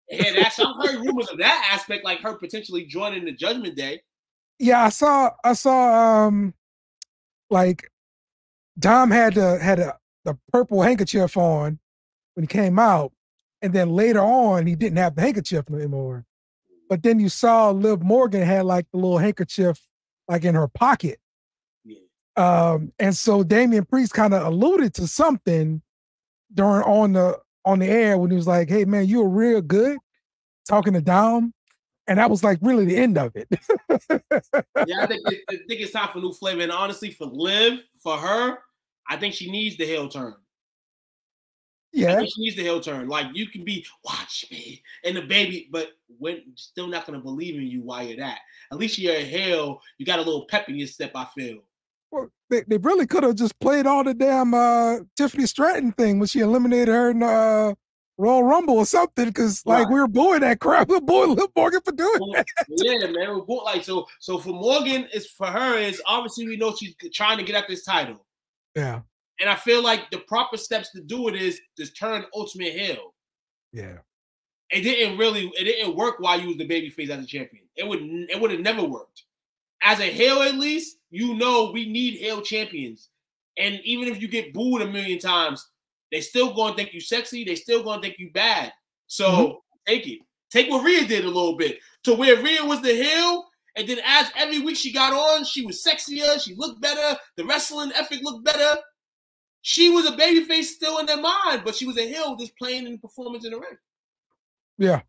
Yeah, that's I've heard rumors of that aspect, like her potentially joining the Judgment Day. Yeah, I saw like Dom had the purple handkerchief on when he came out, and then later on he didn't have the handkerchief anymore. But then you saw Liv Morgan had like the little handkerchief like in her pocket. Yeah. And so Damian Priest kind of alluded to something during on the air when he was like, "Hey man, you were real good," talking to Dom. And that was like really the end of it. Yeah, I think it's time for new flavor. And honestly, for Liv, for her, I think she needs the heel turn. Yeah. I think she needs the heel turn. Like, you can be, watch me, and the baby, but when still not going to believe in you while you're that. At least you're a heel. You got a little pep in your step, I feel. Well, they really could have just played all the damn Tiffany Stratton thing when she eliminated her in Royal Rumble or something, because like we were booing that crap. We were booing Liv Morgan for doing that. Yeah, man. We're booing, like, so for Morgan, for her is obviously we know she's trying to get at this title. Yeah. And I feel like the proper steps to do it is just turn Ultimate heel. Yeah. It didn't work while you was the babyface as a champion. It would have never worked. As a heel, at least, you know we need heel champions. And even if you get booed a million times, they still gonna think you sexy. They still gonna think you bad. So take it. Take what Rhea did a little bit to where Rhea was the heel, and then as every week she got on, she was sexier. She looked better. The wrestling ethic looked better. She was a babyface still in their mind, but she was a heel just playing in performance in the ring. Yeah.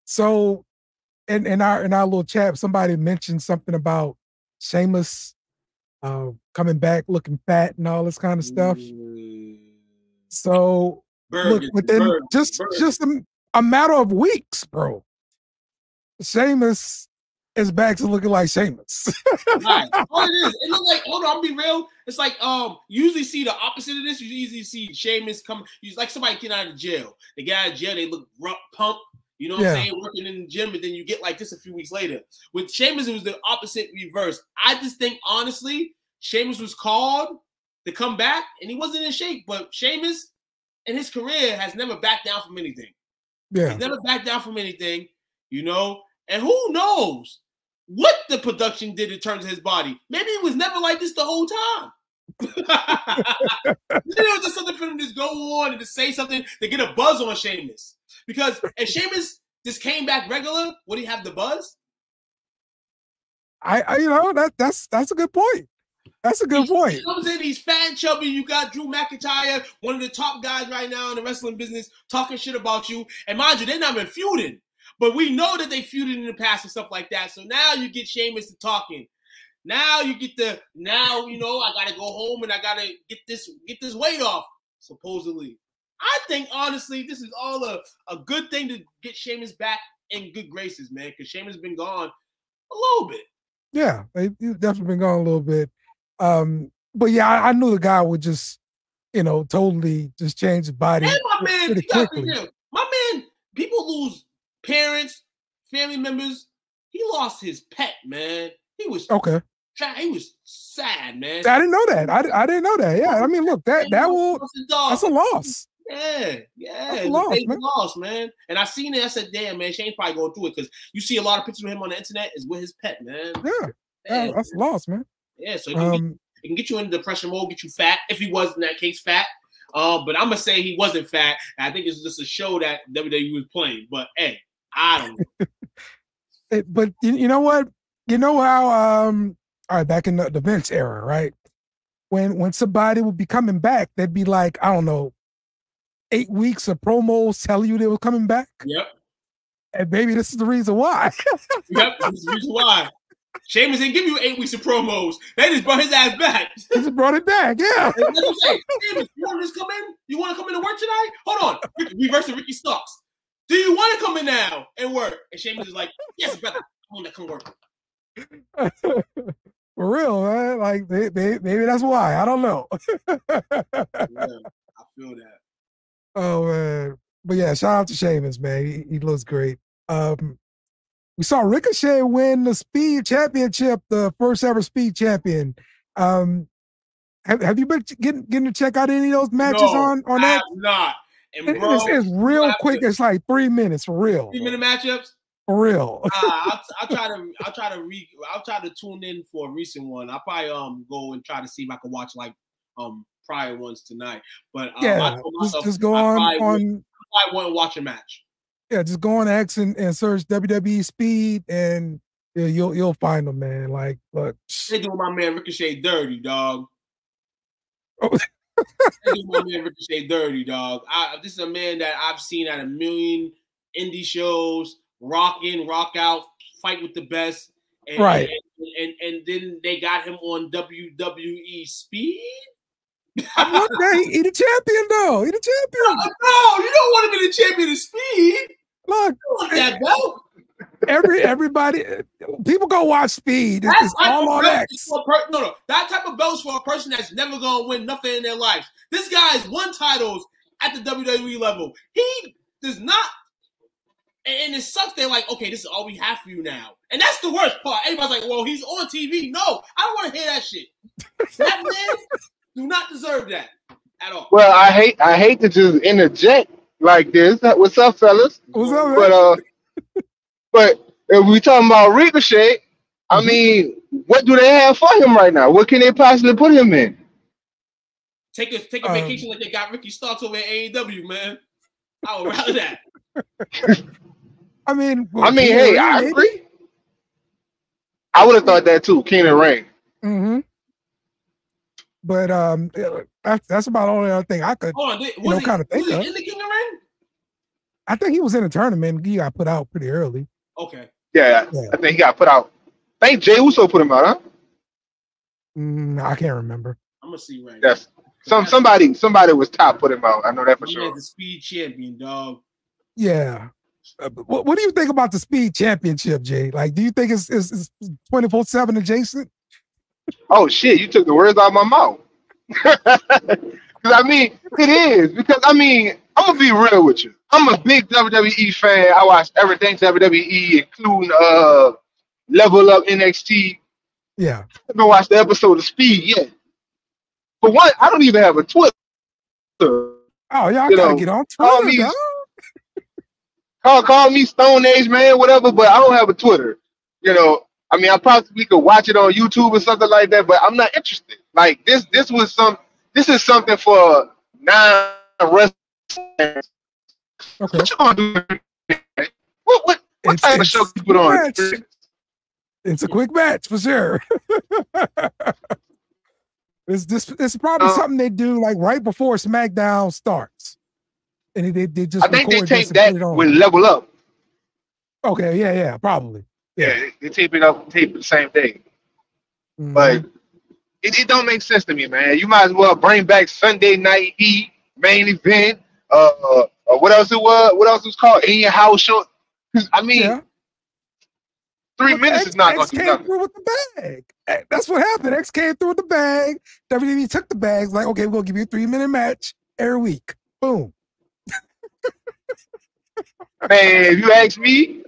So, in our little chat, somebody mentioned something about Sheamus coming back looking fat and all this kind of stuff. So look, within just a matter of weeks, bro, Sheamus is back to looking like Sheamus. Right. All it is, it look like, hold on, I'll be real. It's like you usually see the opposite of this. You usually see Sheamus come, like somebody get out of jail. They get out of jail, they look rough, pump. You know what I'm saying? Working in the gym, but then you get like this a few weeks later. With Sheamus, it was the opposite reverse. I just think, honestly, Sheamus was called to come back, and he wasn't in shape. But Sheamus, in his career, has never backed down from anything. Yeah. He's never backed down from anything, you know? And who knows what the production did in terms of his body. Maybe he was never like this the whole time. Maybe it was just something for him to just go on and to say something to get a buzz on Sheamus. Because if Sheamus just came back regular, would he have the buzz? I you know, that's a good point. That's a good point. He comes in, he's fat and chubby. You got Drew McIntyre, one of the top guys right now in the wrestling business, talking shit about you. And mind you, they're not been feuding. But we know that they feuded in the past and stuff like that. So now you get Sheamus to talking. Now you get I gotta go home and I gotta get this weight off, supposedly. I think honestly, this is all a good thing to get Sheamus back in good graces, man, because Sheamus has been gone a little bit. Yeah, he's definitely been gone a little bit. But yeah, I knew the guy would just, totally just change his body. And my man, pretty quickly. My man, people lose parents, family members. He lost his pet, man. He was okay. He was sad, man. I didn't know that. I didn't know that. Yeah, I mean, look, that's a loss. Yeah. That's a loss, man. And I seen it. I said, damn, man, Shane's probably going through it because you see a lot of pictures of him on the internet is with his pet, man. Yeah, that's a loss, man. Yeah, so it can get you into depression mode, get you fat, if he was in that case fat. But I'm going to say he wasn't fat. I think it's just a show that WWE was playing. But, hey, I don't know. But you know what? You know how, all right, back in the Vince era, right? When somebody would be coming back, they'd be like, I don't know, 8 weeks of promos telling you they were coming back. Yep. And baby, this is the reason why. Yep, this is the reason why. Sheamus didn't give you 8 weeks of promos. They just brought his ass back. He just brought it back, yeah. What you say? Sheamus, you want to just come in? You want to come in to work tonight? Hold on. We versus Ricky Starks. do you want to come in now and work? And Sheamus is like, yes, brother, I want to come work. For real, man. Like maybe that's why. I don't know. Yeah, I feel that. Oh man. But yeah, shout out to Sheamus, man. He looks great. We saw Ricochet win the Speed Championship, the first ever Speed Champion. Have you been getting to check out any of those matches on I that? have not. And bro, it's real quick. It's like 3 minutes for real. 3-minute matchups. For real. I'll try to tune in for a recent one. I'll probably go and try to see if I can watch like prior ones tonight. But yeah, I told myself, just go on. I want to watch a match. Yeah, just go on X and search WWE Speed, and yeah, you'll find them, man. Like, look, they doing my man Ricochet dirty, dog. Oh. They doing my man Ricochet dirty, dog. This is a man that I've seen at a million indie shows, rock in, rock out, fight with the best, and, right? And then they got him on WWE Speed. He the champion, though. He the champion. No, you don't want to be the champion of Speed. Look, you want that belt. Everybody, people go watch Speed. It's all on X. No, that type of belt's for a person that's never gonna win nothing in their life. This guy's won titles at the WWE level. He does not, and it sucks. They're like, okay, this is all we have for you now, and that's the worst part. Everybody's like, well, he's on TV. No, I don't want to hear that shit. That man do not deserve that at all. Well, I hate to just interject like this. What's up, fellas? What's up, man? But if we talking about Ricochet, I mean, what do they have for him right now? What can they possibly put him in? Take a vacation like they got Ricky Starks over at AEW, man. I would rather that. I mean, hey, I agree. I would have thought that too, King and Reign. Mm-hmm. But that's about the only other thing I could kind of think of. In the King of Reign? I think he was in a tournament. He got put out pretty early. Okay. Yeah, I think he got put out. I think Jey Uso put him out, huh? I can't remember. I'm gonna see right now. Somebody was top put him out. I know that for sure. The Speed Champion, dog. Yeah. What do you think about the Speed Championship, Jay? Like, do you think it's 24/7 adjacent? Oh shit! You took the words out of my mouth. Because I mean, it is. Because I mean, I'm gonna be real with you. I'm a big WWE fan. I watch everything WWE, including Level Up NXT. Yeah. I haven't watched the episode of Speed yet. For one, I don't even have a Twitter. Oh, y'all gotta get on Twitter. Call me Stone Age man, whatever, but I don't have a Twitter. You know, I mean, I probably could watch it on YouTube or something like that, but I'm not interested. Like this is something for non-wrestling. Okay. What you gonna do? What type of show you put on? It's a quick match for sure. It's probably something they do like right before SmackDown starts, and they just. I think they tape that with Level Up. Okay, yeah, probably. Yeah, they tape it the same day. Mm-hmm. But it don't make sense to me, man. You might as well bring back Sunday Night Heat main event. What else it was? What else was called? In your house show. I mean, 3 minutes is not going to do nothing. Through with the bag. That's what happened. X came through with the bag. WWE took the bags. Like, okay, we'll give you a 3-minute match every week. Boom. Man, if you ask me,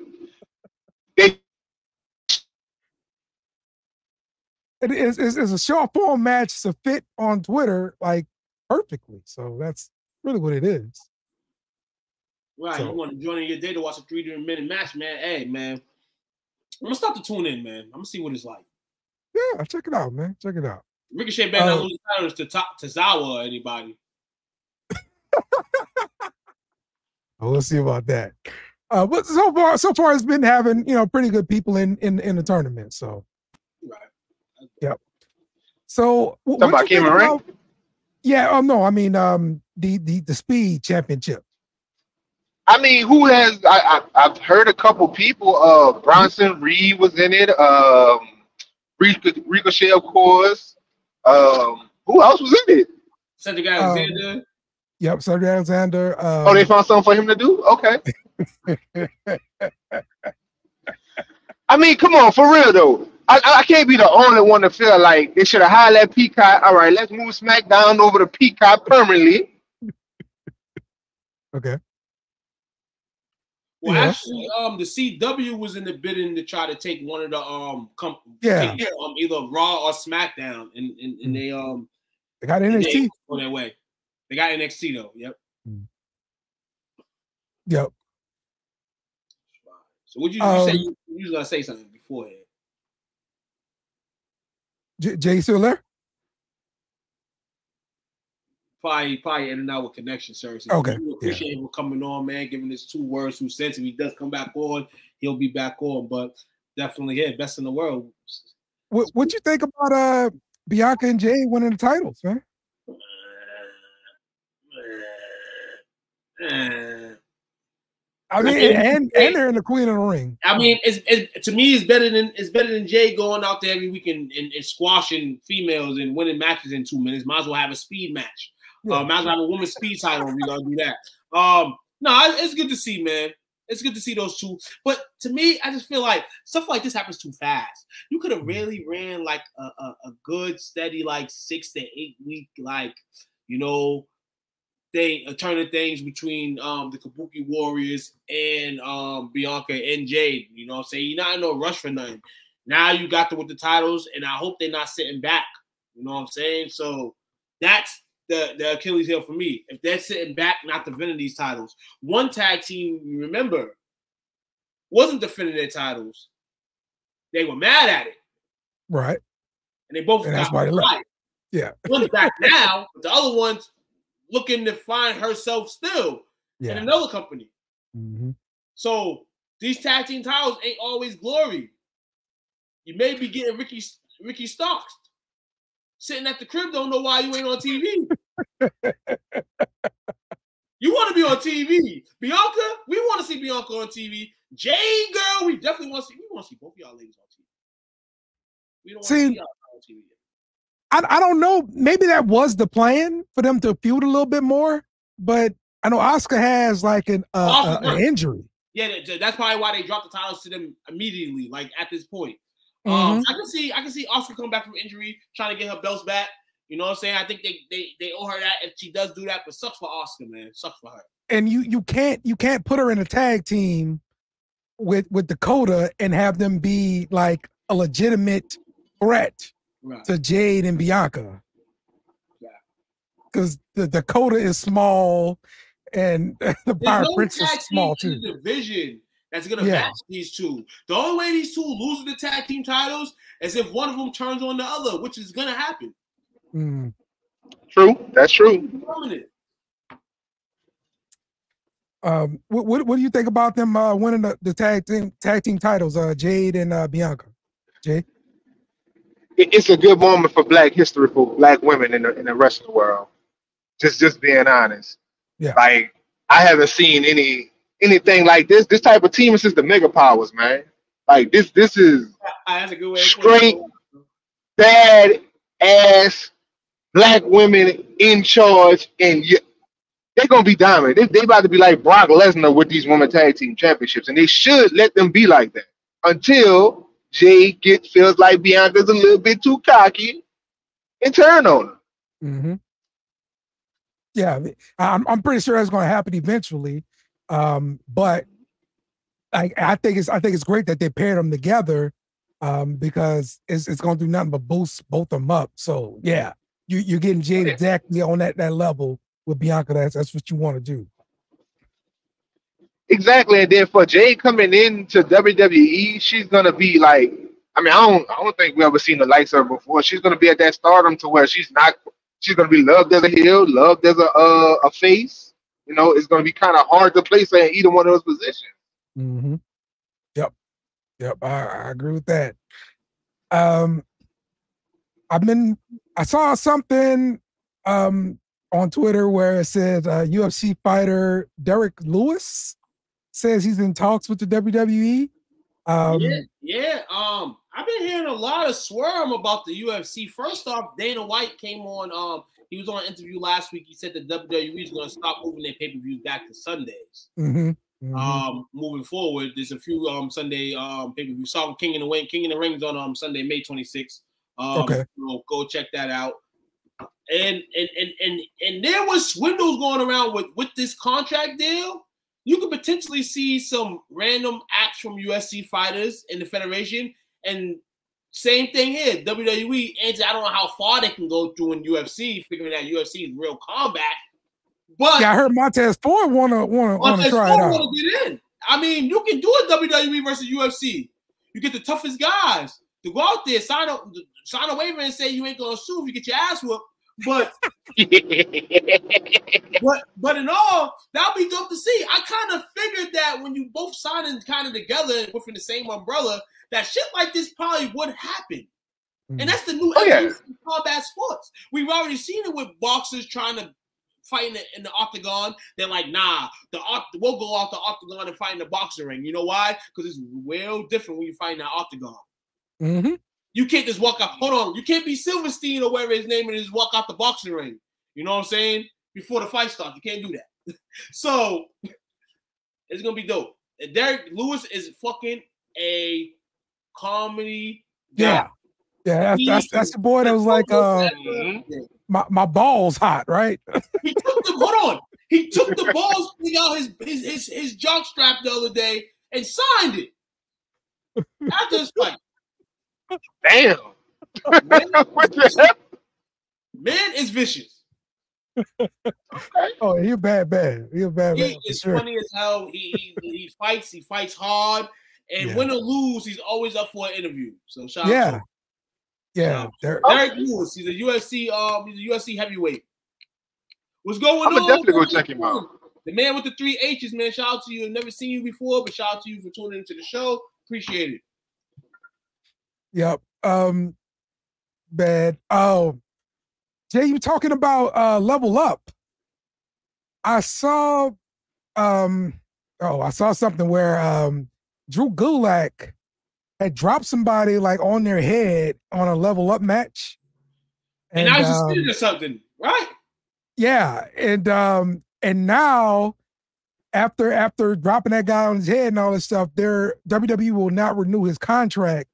it's a short form match to fit on Twitter like perfectly. So that's really what it is. Right. So, you want to join in your day to watch a 3-minute match, man. Hey, man. I'm going to start to tune in, man. I'm going to see what it's like. Yeah, check it out, man. Check it out. Ricochet better not lose titles to Tozawa or anybody. We'll see about that. But so far it's been having, pretty good people in the tournament. So right. Yep. So what about Cameron Ring? Yeah, no, I mean the Speed Championship. I mean, who has I've heard a couple people, Bronson Reed was in it, Ricochet, of course. Who else was in it? Cedric Alexander. Yep, Cedric Alexander. Oh, they found something for him to do? Okay. I mean, come on, for real though. I can't be the only one to feel like they should have hired that Peacock. All right, let's move SmackDown over to Peacock permanently. Okay. Well, actually, the CW was in the bidding to try to take one of the either Raw or SmackDown, and they got NXT on their way. They got NXT though. Yep. Yep. So would you say you was gonna say something beforehand? Jay still there? Probably in and out with connection services. Okay. We appreciate him coming on, man, giving us 2 words, 2 cents. If he does come back on, he'll be back on. But definitely, best in the world. What you think about Bianca and Jay winning the titles, man? I mean, and they're in the Queen of the Ring. I mean, to me, it's better than Jay going out there every week and squashing females and winning matches in 2 minutes. Might as well have a speed match. Might as well have a women's speed title. We gotta do that. No, it's good to see, man. It's good to see those two. But to me, I just feel like stuff like this happens too fast. You could have really ran like a good, steady, like 6 to 8 week, like, turning things between the Kabuki Warriors and Bianca and Jade. You know what I'm saying? You're not in no rush for nothing. Now you got them with the titles, and I hope they're not sitting back. You know what I'm saying? So that's the Achilles heel for me. If they're sitting back, not defending these titles. One tag team, you remember, wasn't defending their titles. They were mad at it. Right. And they both got fired. Yeah. One's back now, but the other one's looking to find herself still in another company. So these tag team titles ain't always glory. You may be getting Ricky Starks sitting at the crib, don't know why you ain't on TV. You want to be on TV. Bianca, we want to see Bianca on TV. Jay, girl, we definitely want to see. We want to see both of y'all ladies on TV. We don't want to see y'all on TV yet. I don't know. Maybe that was the plan for them to feud a little bit more, but I know Asuka has like an injury. Yeah, that's probably why they dropped the titles to them immediately, like at this point. I can see Asuka come back from injury, trying to get her belts back. You know what I'm saying? I think they owe her that if she does do that, but sucks for Asuka, man. Sucks for her. And you can't put her in a tag team with Dakota and have them be like a legitimate threat to Jade and Bianca. Yeah. Because the Dakota is small and the Power Prince is small too. Division that's gonna match these two. The only way these two lose the tag team titles is if one of them turns on the other, which is gonna happen. True, that's true. What do you think about them winning the tag team titles, Jade and Bianca? Jay? It's a good moment for Black history for Black women in the rest of the world. Just being honest. Yeah. Like I haven't seen anything like this. This type of team is just the Mega Powers, man. Like this is that's a good way straight bad ass Black women in charge, and they're gonna be dominant. They about to be like Brock Lesnar with these women tag team championships, and they should let them be like that until Jay feels like Bianca's a little bit too cocky and turn on her. Yeah, I'm pretty sure that's going to happen eventually. But I think it's great that they paired them together because it's going to do nothing but boost both of them up. So yeah, you're getting Jade exactly on that level with Bianca. That's what you want to do. Exactly, and then for Jade coming into WWE, she's gonna be like, I mean, I don't think we ever seen the likes of her before. She's gonna be at that stardom to where she's gonna be loved as a heel, loved as a face. You know, it's gonna be kind of hard to place her in either one of those positions. Yep, I agree with that. I saw something on Twitter where it said UFC fighter Derek Lewis says he's in talks with the WWE. I've been hearing a lot of swerve about the UFC. First off, Dana White came on he was on an interview last week. He said that WWE is going to stop moving their pay-per-views back to Sundays. Moving forward, there's a few Sunday pay-per-views. Saw King in the Ring's on Sunday, May 26th. Okay. So go check that out. And there was swindles going around with this contract deal. You could potentially see some random acts from UFC fighters in the federation, and same thing here. WWE, and I don't know how far they can go through in UFC, figuring that UFC is real combat. But yeah, I heard Montez Ford want to try it out. Want to get in. I mean, you can do a WWE versus UFC. You get the toughest guys to go out there, sign a waiver, and say you ain't gonna sue if you get your ass whooped. But but in all, that'll be dope to see. I kind of figured that when you both signing kind of together within the same umbrella, that shit like this probably would happen. And that's the new evolution of combat sports. We've already seen it with boxers trying to fight in the octagon. They're like, nah, we'll go off the octagon and fight in the boxing ring. You know why? Because it's real different when you fight in that octagon. You can't just walk out. Hold on. You can't be Silverstein or whatever his name is and just walk out the boxing ring. You know what I'm saying? Before the fight starts. You can't do that. So it's going to be dope. And Derek Lewis is fucking a comedy guy. Yeah, that's the boy that was like, my balls hot, right? He took the hold on. He took the balls thing out his jock strap the other day and signed it. After his fight. Damn. Man is vicious. Oh, he's bad. He's bad. He is funny as hell. He fights hard. And win or lose, he's always up for an interview. So shout out to him. Yeah. Derek Lewis, he's a UFC heavyweight. What's going on? I'm gonna definitely go check him out. The man with the 3 H's, man. Shout out to you. I've never seen you before, but shout out to you for tuning into the show. Appreciate it. Yep. Bad. Oh, Jay, you talking about level up. I saw something where Drew Gulak had dropped somebody like on their head on a level up match. And I was suspended or something, right? Yeah. And now after dropping that guy on his head and all this stuff, WWE will not renew his contract.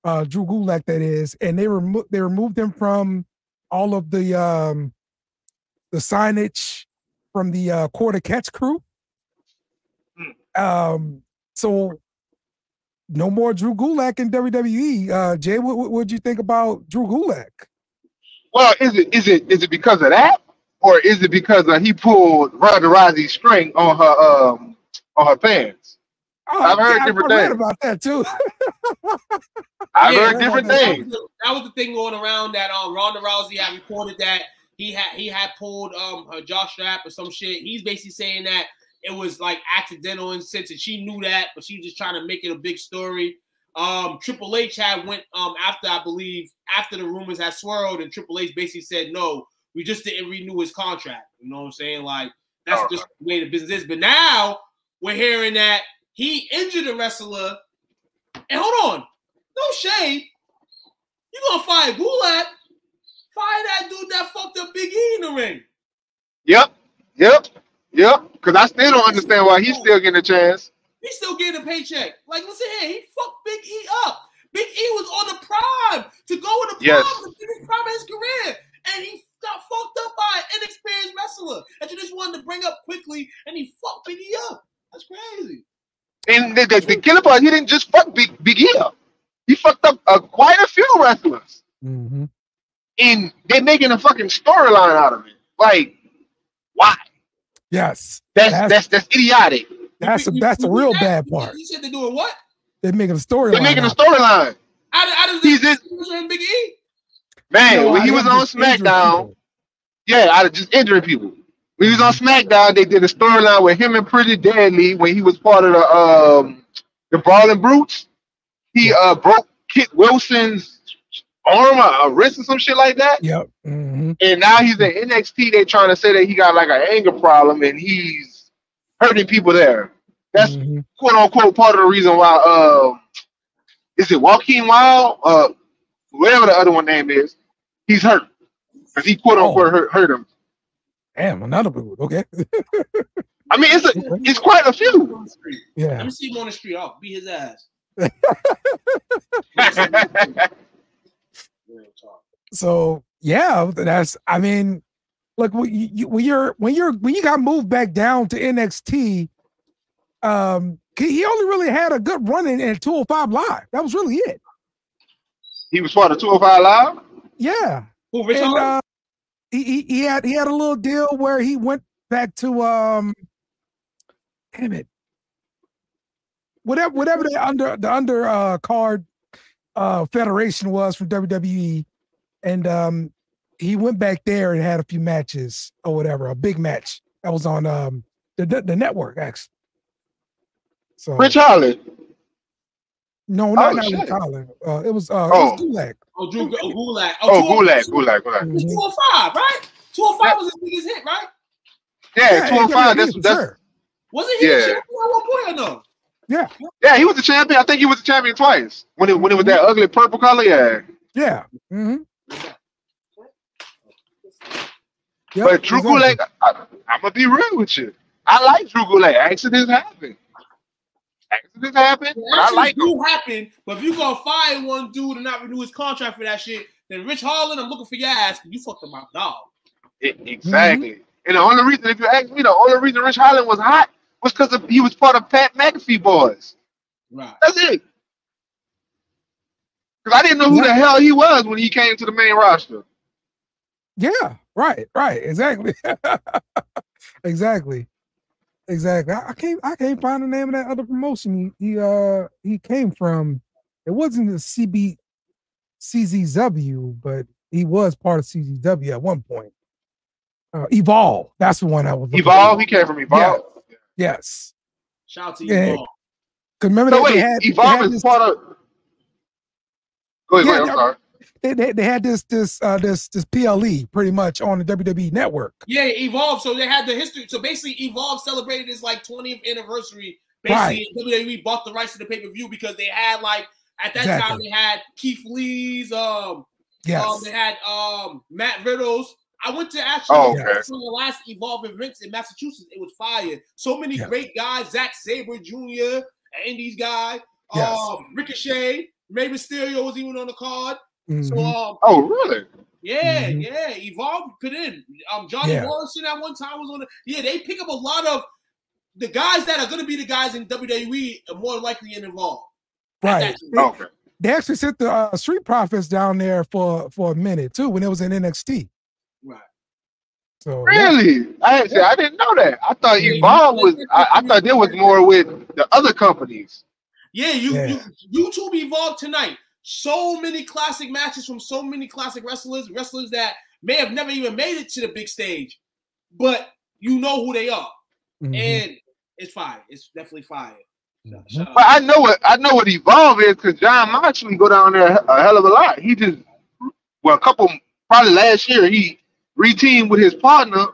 Drew Gulak, that is, and they removed him from all of the signage from the Quarter Catch crew. So no more Drew Gulak in WWE. Jay, what would you think about Drew Gulak? Well, is it because of that, or is it because he pulled Ronda Rousey's string on her pants? Oh, I've heard different things about that too. I've heard different things. That was the thing going around that Ronda Rousey had reported that he had pulled her jaw strap or some shit. He's basically saying that it was like accidental in sense that she knew that, but she was just trying to make it a big story. Triple H had went after, I believe, after the rumors had swirled, and Triple H basically said, no, we just didn't renew his contract. You know what I'm saying? Like, that's just the way the business is. But now we're hearing that he injured a wrestler. And hold on, no shade. You gonna fire Gulak? Fire that dude that fucked up Big E in the ring. Yep. Because I still don't understand why he's still getting a chance. He's still getting a paycheck. Like, listen here, he fucked Big E up. Big E was on the prime to go in the prime, the prime of his career, and he got fucked up by an inexperienced wrestler that you just wanted to bring up quickly, and he fucked Big E up. That's crazy. And the killer part, he didn't just fuck Big E up. He fucked up quite a few wrestlers. Mm-hmm. And they're making a fucking storyline out of it. Like, why? Yes. That's idiotic. That's the real bad part. You said they're doing what? They're making a storyline. They're making a storyline. He's Big E? Man, when he was on SmackDown, out of just injuring people. When he was on SmackDown, they did a storyline with him and Pretty Deadly when he was part of the Brawling Brutes. He broke Kit Wilson's arm, a wrist, or some shit like that. Yep. Mm-hmm. And now he's in NXT. They trying to say that he got like an anger problem and he's hurting people there. That's quote unquote part of the reason why. Is it Joaquin Wild? Whatever the other one name is, he's hurt. because he quote unquote hurt him. Damn, another boot. Okay. I mean, it's quite a few. Yeah. Let me see him on the street. I'll beat his ass. So yeah, that's. I mean, look, when you got moved back down to NXT, he only really had a good run in 205 Live. That was really it. He was part of 205 Live. Yeah. Who, Rich And, Holland? he had a little deal where he went back to damn it, whatever the under card federation was from WWE, and he went back there and had a few matches or whatever, a big match that was on the network actually. So Rich Holland. No, not Rich Holland. It was Gulag. Oh, Gulag. Gulag. 205, right? 205 was his biggest hit, right? Yeah, 205. That's wasn't he the champion at one point or no? Yeah. Yeah, he was the champion. I think he was the champion twice. When it was that ugly purple color, yeah. Yeah. Mm-hmm. Yep, But Drew Gulag, I'm gonna be real with you. I like Drew Gulag. Accidents happen. Accidents happen, but I like them. Happen, but if you gonna fire one dude and not renew his contract for that shit, then Rich Holland, I'm looking for your ass because you fucked up my dog. Exactly. Mm-hmm. And the only reason, if you ask me, the only reason Rich Holland was hot was because he was part of Pat McAfee boys. Right. That's it. Because I didn't know who the hell he was when he came to the main roster. Yeah. Right. Exactly. Exactly. I can't find the name of that other promotion he came from. It wasn't the CZW, but he was part of CZW at one point. Evolve. That's the one I was. Evolve. He came from Evolve. Yeah. Yes. Shout out to Evolve. Because remember Evolve is part of. Go ahead. I'm sorry. They had this PLE pretty much on the WWE network. Yeah, Evolve. So they had the history. So basically, Evolve celebrated its like 20th anniversary. Basically, WWE bought the rights to the pay-per-view because they had like at that time they had Keith Lee's. They had Matt Riddle's. I went to actually some of the last Evolve events in Massachusetts. It was fire. So many great guys. Zack Sabre Jr., an Indies guy. Ricochet. Rey Mysterio was even on the card. Mm-hmm. So, oh really? Yeah, Evolve put in. Johnny Morrison at one time was on the. Yeah, they pick up a lot of the guys that are going to be the guys in WWE are more likely in Evolve. Right. They actually sent the Street Profits down there for a minute too when it was in NXT. Right. So really, I didn't know that. I thought Evolve was. I thought there was more with the other companies. Yeah, YouTube Evolve tonight. So many classic matches from so many classic wrestlers that may have never even made it to the big stage, but you know who they are, and it's fire. It's definitely fire. But I know what Evolve is because John Moxley go down there a hell of a lot. He just probably last year he reteamed with his partner.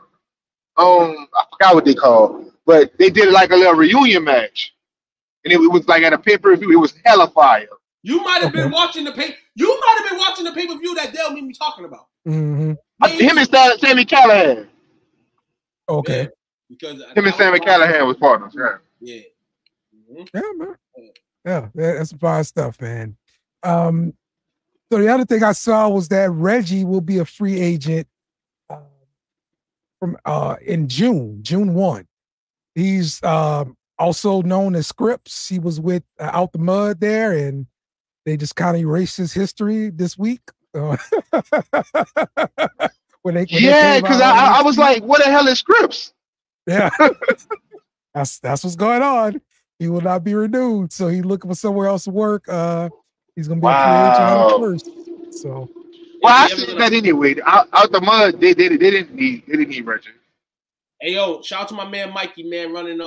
I forgot what they called, but they did like a little reunion match, and it was like at a pay-per-view. It was hella fire. You might have been watching the pay-per-view that Dale made me talking about. Him and Sammy Callahan. Okay. Yeah, because him and Sammy Callahan was partners. Yeah. Yeah, man. Yeah, that's some fine stuff, man. So the other thing I saw was that Reggie will be a free agent from in June 1. He's also known as Scripps. He was with Out the Mud there, and they just kind of erased his history this week. Because I was like, what the hell is Scripps? Yeah. that's what's going on. He will not be renewed. So he's looking for somewhere else to work. He's gonna be a free agent first. So I see that anyway. Out the Mud, they didn't need Reggie. Hey yo, shout out to my man Mikey, man, running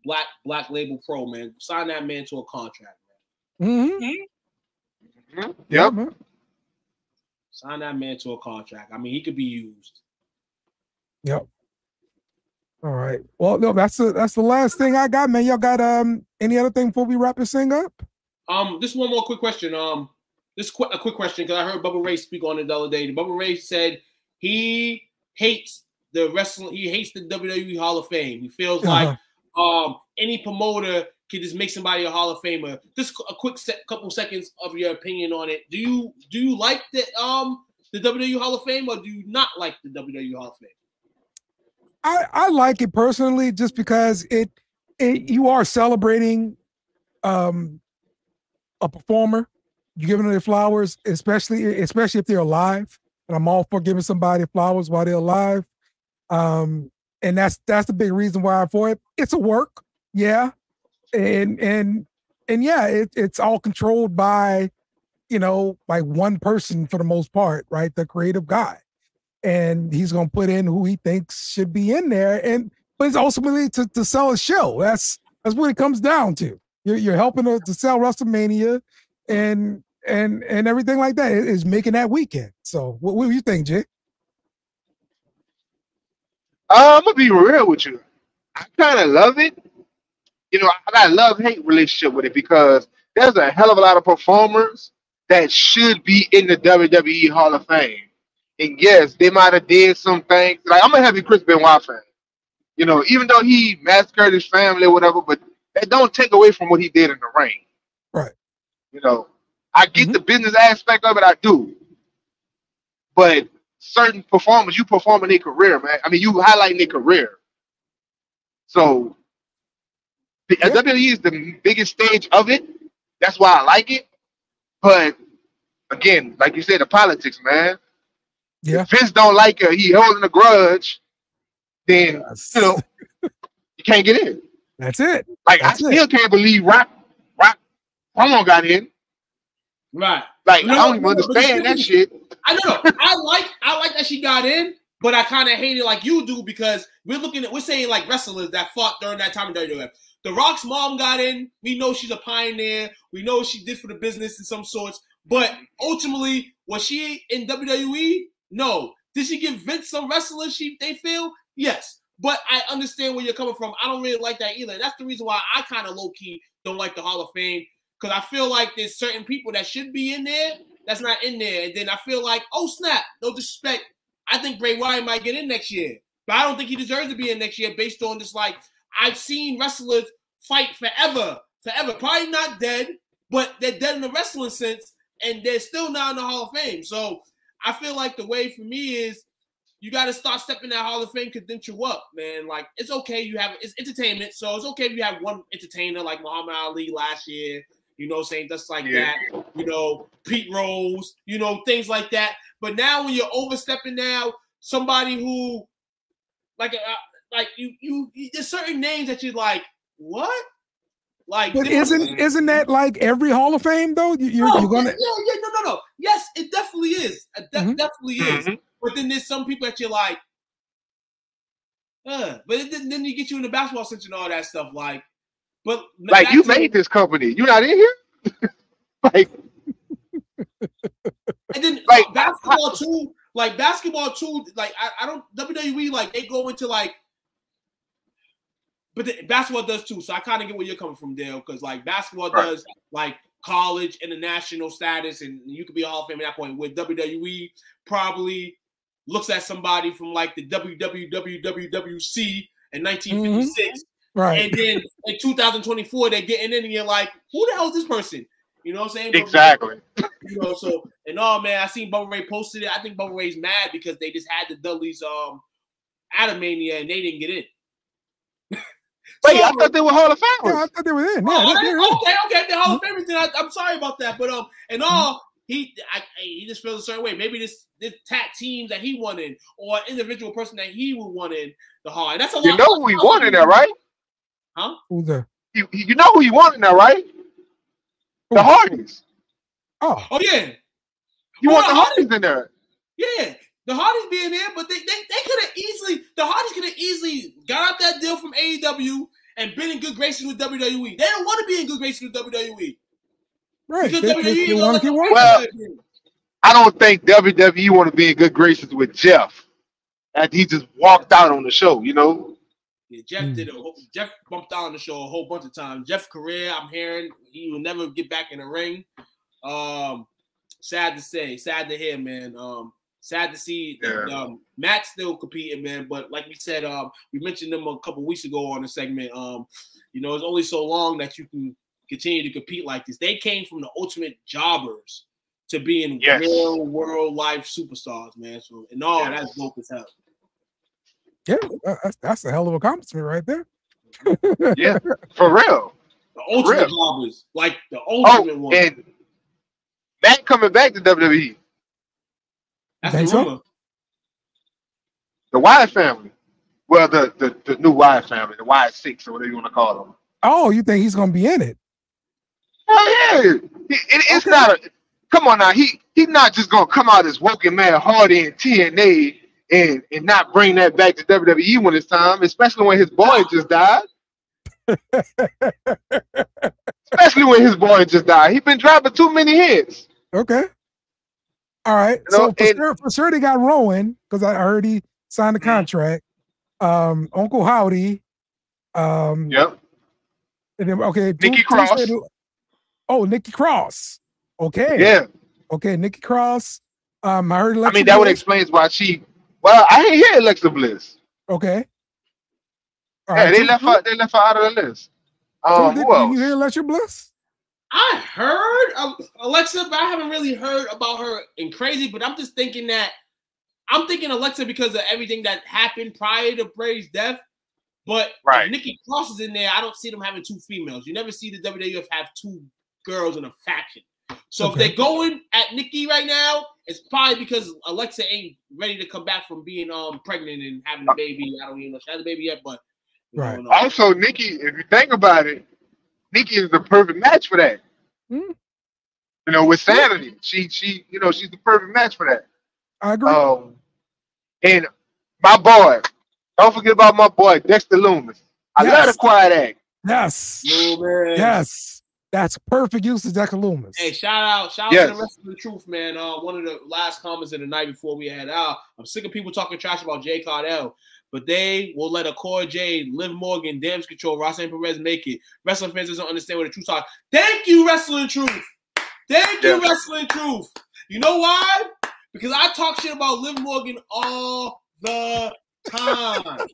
Black Label Pro, man. Sign that man to a contract, man. Yep. Sign that man to a contract. I mean, he could be used. Yep. All right. Well, no, that's the last thing I got, man. Y'all got any other thing before we wrap this thing up? Just one more quick question. This is a quick question because I heard Bubba Ray speak on it the other day. Bubba Ray said he hates the wrestling. He hates the WWE Hall of Fame. He feels like any promoter can just make somebody a Hall of Famer. Just a quick couple seconds of your opinion on it. Do you like the WWE Hall of Fame, or do you not like the WWE Hall of Fame? I like it personally, just because you are celebrating a performer. You're giving them their flowers, especially if they're alive. And I'm all for giving somebody flowers while they're alive. And that's the big reason why I'm for it. It's a work, yeah. And yeah, it's all controlled by, like one person for the most part, right? The creative guy. And he's gonna put in who he thinks should be in there. But it's ultimately to sell a show. That's what it comes down to. You're helping to sell WrestleMania and everything like that is making that weekend. So what do you think, Jay? I'm gonna be real with you. I kind of love it. I got a love-hate relationship with it, because there's a hell of a lot of performers that should be in the WWE Hall of Fame. And yes, they might have did some things. Like, I'm a heavy Chris Benoit fan. Even though he massacred his family or whatever, but that don't take away from what he did in the ring. Right. I get the business aspect of it, I do. But certain performers, you perform in their career, man. I mean, you highlight their career. So WWE is the biggest stage of it. That's why I like it. But again, like you said, the politics, man. Yeah. If Vince don't like it, he holding a grudge, then you can't get in. That's it. Like, I still can't believe Rock Promo got in. Right. Like, I don't even understand that shit. I know. I like that she got in, but I kind of hate it like you do, because we're saying like wrestlers that fought during that time in WWF. The Rock's mom got in. We know she's a pioneer. We know what she did for the business in some sorts. But ultimately, was she in WWE? No. Did she give Vince some wrestlers they feel? Yes. But I understand where you're coming from. I don't really like that either. That's the reason why I kind of low-key don't like the Hall of Fame, because I feel like there's certain people that should be in there that's not in there. And then I feel like, oh, snap, no disrespect, I think Bray Wyatt might get in next year. But I don't think he deserves to be in next year, based on just like, I've seen wrestlers fight forever. Probably not dead, but they're dead in the wrestling sense, and they're still not in the Hall of Fame. So I feel like the way for me is, you got to start stepping that Hall of Fame credential up, man. Like, it's okay. It's entertainment. So it's okay if you have one entertainer like Muhammad Ali last year, saying just like that, Pete Rose, things like that. But now when you're overstepping now, somebody who, there's certain names that you're like, what? Like, but isn't that like every Hall of Fame though? You're gonna no. Yes, it definitely is. It definitely is. But then there's some people that you're like, but then you get you in the basketball sense and all that stuff. Like, but like, you made this company, you're not in here. Like, and then like basketball too. Like basketball too. Like I don't WWE, like they go into like. But basketball does too, so I kind of get where you're coming from, Dale, because like basketball does like college, international status, and you could be a Hall of Fame at that point. Where WWE probably looks at somebody from like the WWWWC in 1956, right? And then in 2024 they're getting in, and you're like, who the hell is this person? You know what I'm saying? Exactly. So and man, I seen Bubba Ray posted it. I think Bubba Ray's mad because they just had the Dudleys Atomania and they didn't get in. Wait, I thought they were Hall of Famers. Yeah, I thought they were in. Yeah, okay, the Hall of Famers. I'm sorry about that, but he just feels a certain way. Maybe this tag team that he won in, or individual person that he would want in the Hall. And that's a lot. You know who he won in there, right? Huh? Who's there? You know who he won in there, right? The Hardys. Oh yeah. You want the Hardys in there? Yeah. The Hardys being there, but they could have easily, the Hardys could have easily got out that deal from AEW and been in good graces with WWE. They don't want to be in good graces with WWE. Right. Well, I don't think WWE want to be in good graces with Jeff. And he just walked out on the show, Yeah, Jeff bumped out on the show a whole bunch of times. Jeff's career, I'm hearing, he will never get back in the ring. Sad to say, sad to hear, man. Sad to see that Matt's still competing, man. But like we said, we mentioned them a couple weeks ago on the segment. You know, it's only so long that you can continue to compete like this. They came from the ultimate jobbers to being real world life superstars, man. So, and all that's dope as hell. Yeah, that's a hell of a accomplishment right there. Yeah, for real. The ultimate jobbers, like the ultimate one. And Matt coming back to WWE. That's the rumor. The Wyatt family. Well, the new Wyatt family, the Wyatt Six or whatever you want to call them. Oh, you think he's gonna be in it? Oh yeah. It's not a. Come on now. He's not just gonna come out as Woken Man Hardy in TNA and not bring that back to WWE when it's time, especially when his boy just died. Especially when his boy just died. He's been dropping too many hits. Okay. All right. You know, so for sure they got Rowan, because I heard he signed the contract. Uncle Howdy. Yep. And then, okay. Nikki Cross. Nikki Cross. Okay. Yeah. Okay, Nikki Cross. I heard Alexa that Bliss. would explain why she. Well, I didn't hear Alexa Bliss. Okay. All right, they left her out of the list. Did you hear Alexa Bliss? I heard Alexa, but I haven't really heard about her in crazy. But I'm just thinking Alexa because of everything that happened prior to Bray's death. But if Nikki Cross is in there, I don't see them having two females. You never see the WWF have two girls in a faction. So if they're going at Nikki right now, it's probably because Alexa ain't ready to come back from being pregnant and having a baby. I don't even know if she has a baby yet, but Also, Nikki, if you think about it, Nikki is the perfect match for that. You know, with Sanity, she's the perfect match for that. I agree. And my boy, don't forget about my boy Dexter Loomis. I love the quiet act. Yes. Yes. That's perfect use of Dexter Loomis. Hey, shout out to the rest of the truth, man. One of the last comments of the night before we head out. I'm sick of people talking trash about Jay Cardell, but they will let a Core J, Liv Morgan, Damage Control, Roxanne Perez make it. Wrestling fans doesn't understand what the truth are. Thank you, Wrestling Truth. Thank you, Wrestling Truth. You know why? Because I talk shit about Liv Morgan all the time.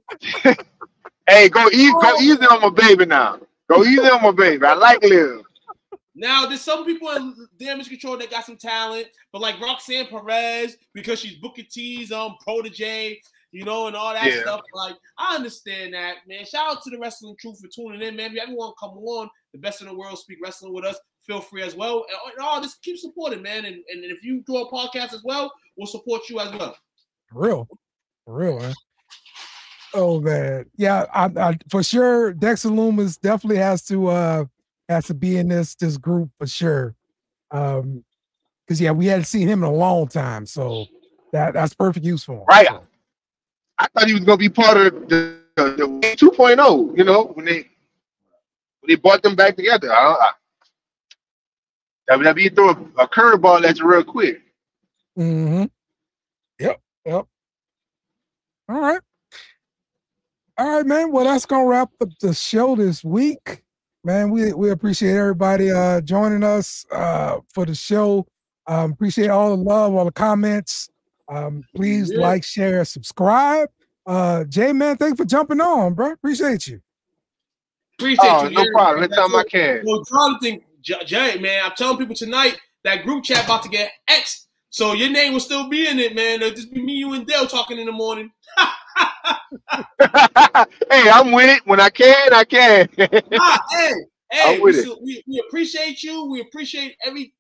Hey, go easy on my baby now. Go easy on my baby. I like Liv. Now, there's some people in Damage Control that got some talent, but like Roxanne Perez, because she's Booker T's protege, you know, and all that stuff. Like, I understand that, man. Shout out to the Wrestling Truth for tuning in, man. If everyone come on, the best in the world speak wrestling with us, feel free as well. And just keep supporting, man. And if you do a podcast as well, we'll support you as well. For real, man. Oh man, yeah, I for sure. Dexter Loomis definitely has to be in this group for sure. Because we hadn't seen him in a long time, so that's perfect use for him. Right. So. I thought he was gonna be part of the 2.0. You know, when they brought them back together. WWE threw a curveball at you real quick. Mm-hmm. Yep. All right, man. Well, that's gonna wrap up the show this week, man. We appreciate everybody joining us for the show. Appreciate all the love, all the comments. Please like, share, subscribe. Jay, man, thanks for jumping on, bro. Appreciate you. Appreciate you. No problem. Anytime I can. Well, Jonathan, Jay, man, I'm telling people tonight that group chat about to get X, so your name will still be in it, man. It'll just be me, you, and Dale talking in the morning. Hey, I'm with it. When I can, I can. Hey, we appreciate you. We appreciate every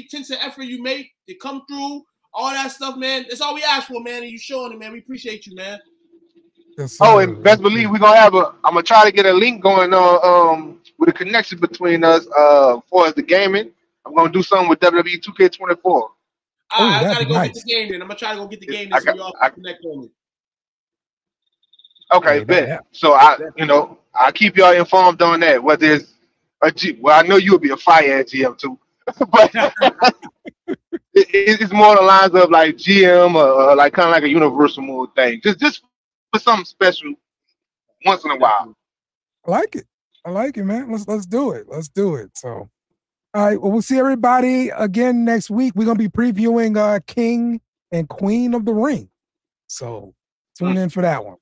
tenth of effort you make to come through. All that stuff, man. That's all we ask for, man. And you showing it, man. We appreciate you, man. Yes, and best believe we're gonna have I'm gonna try to get a link going on with a connection between us for the gaming. I'm gonna do something with WWE 2K24. I gotta go get the game in. I'm gonna try to go get the game in so y'all can connect on it. Okay, bet. So I'll keep y'all informed on that. Whether it's I know you'll be a fire at GM too, but it's more the lines of like GM or like kind of like a universal mode thing. Just for something special once in a while. I like it, man. Let's do it. So, all right. Well, we'll see everybody again next week. We're gonna be previewing King and Queen of the Ring. So tune in for that one.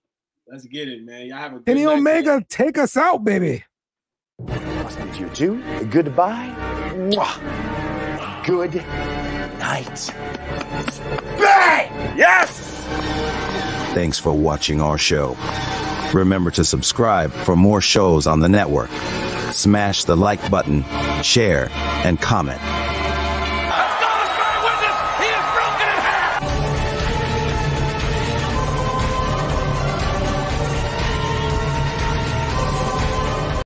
Let's get it, man. Y'all have a good Kenny night, Omega, man. take us out, baby. I'll speak to you too. Goodbye. Mwah. Good night. Bang! Yes! Thanks for watching our show. Remember to subscribe for more shows on the network. Smash the like button, share, and comment.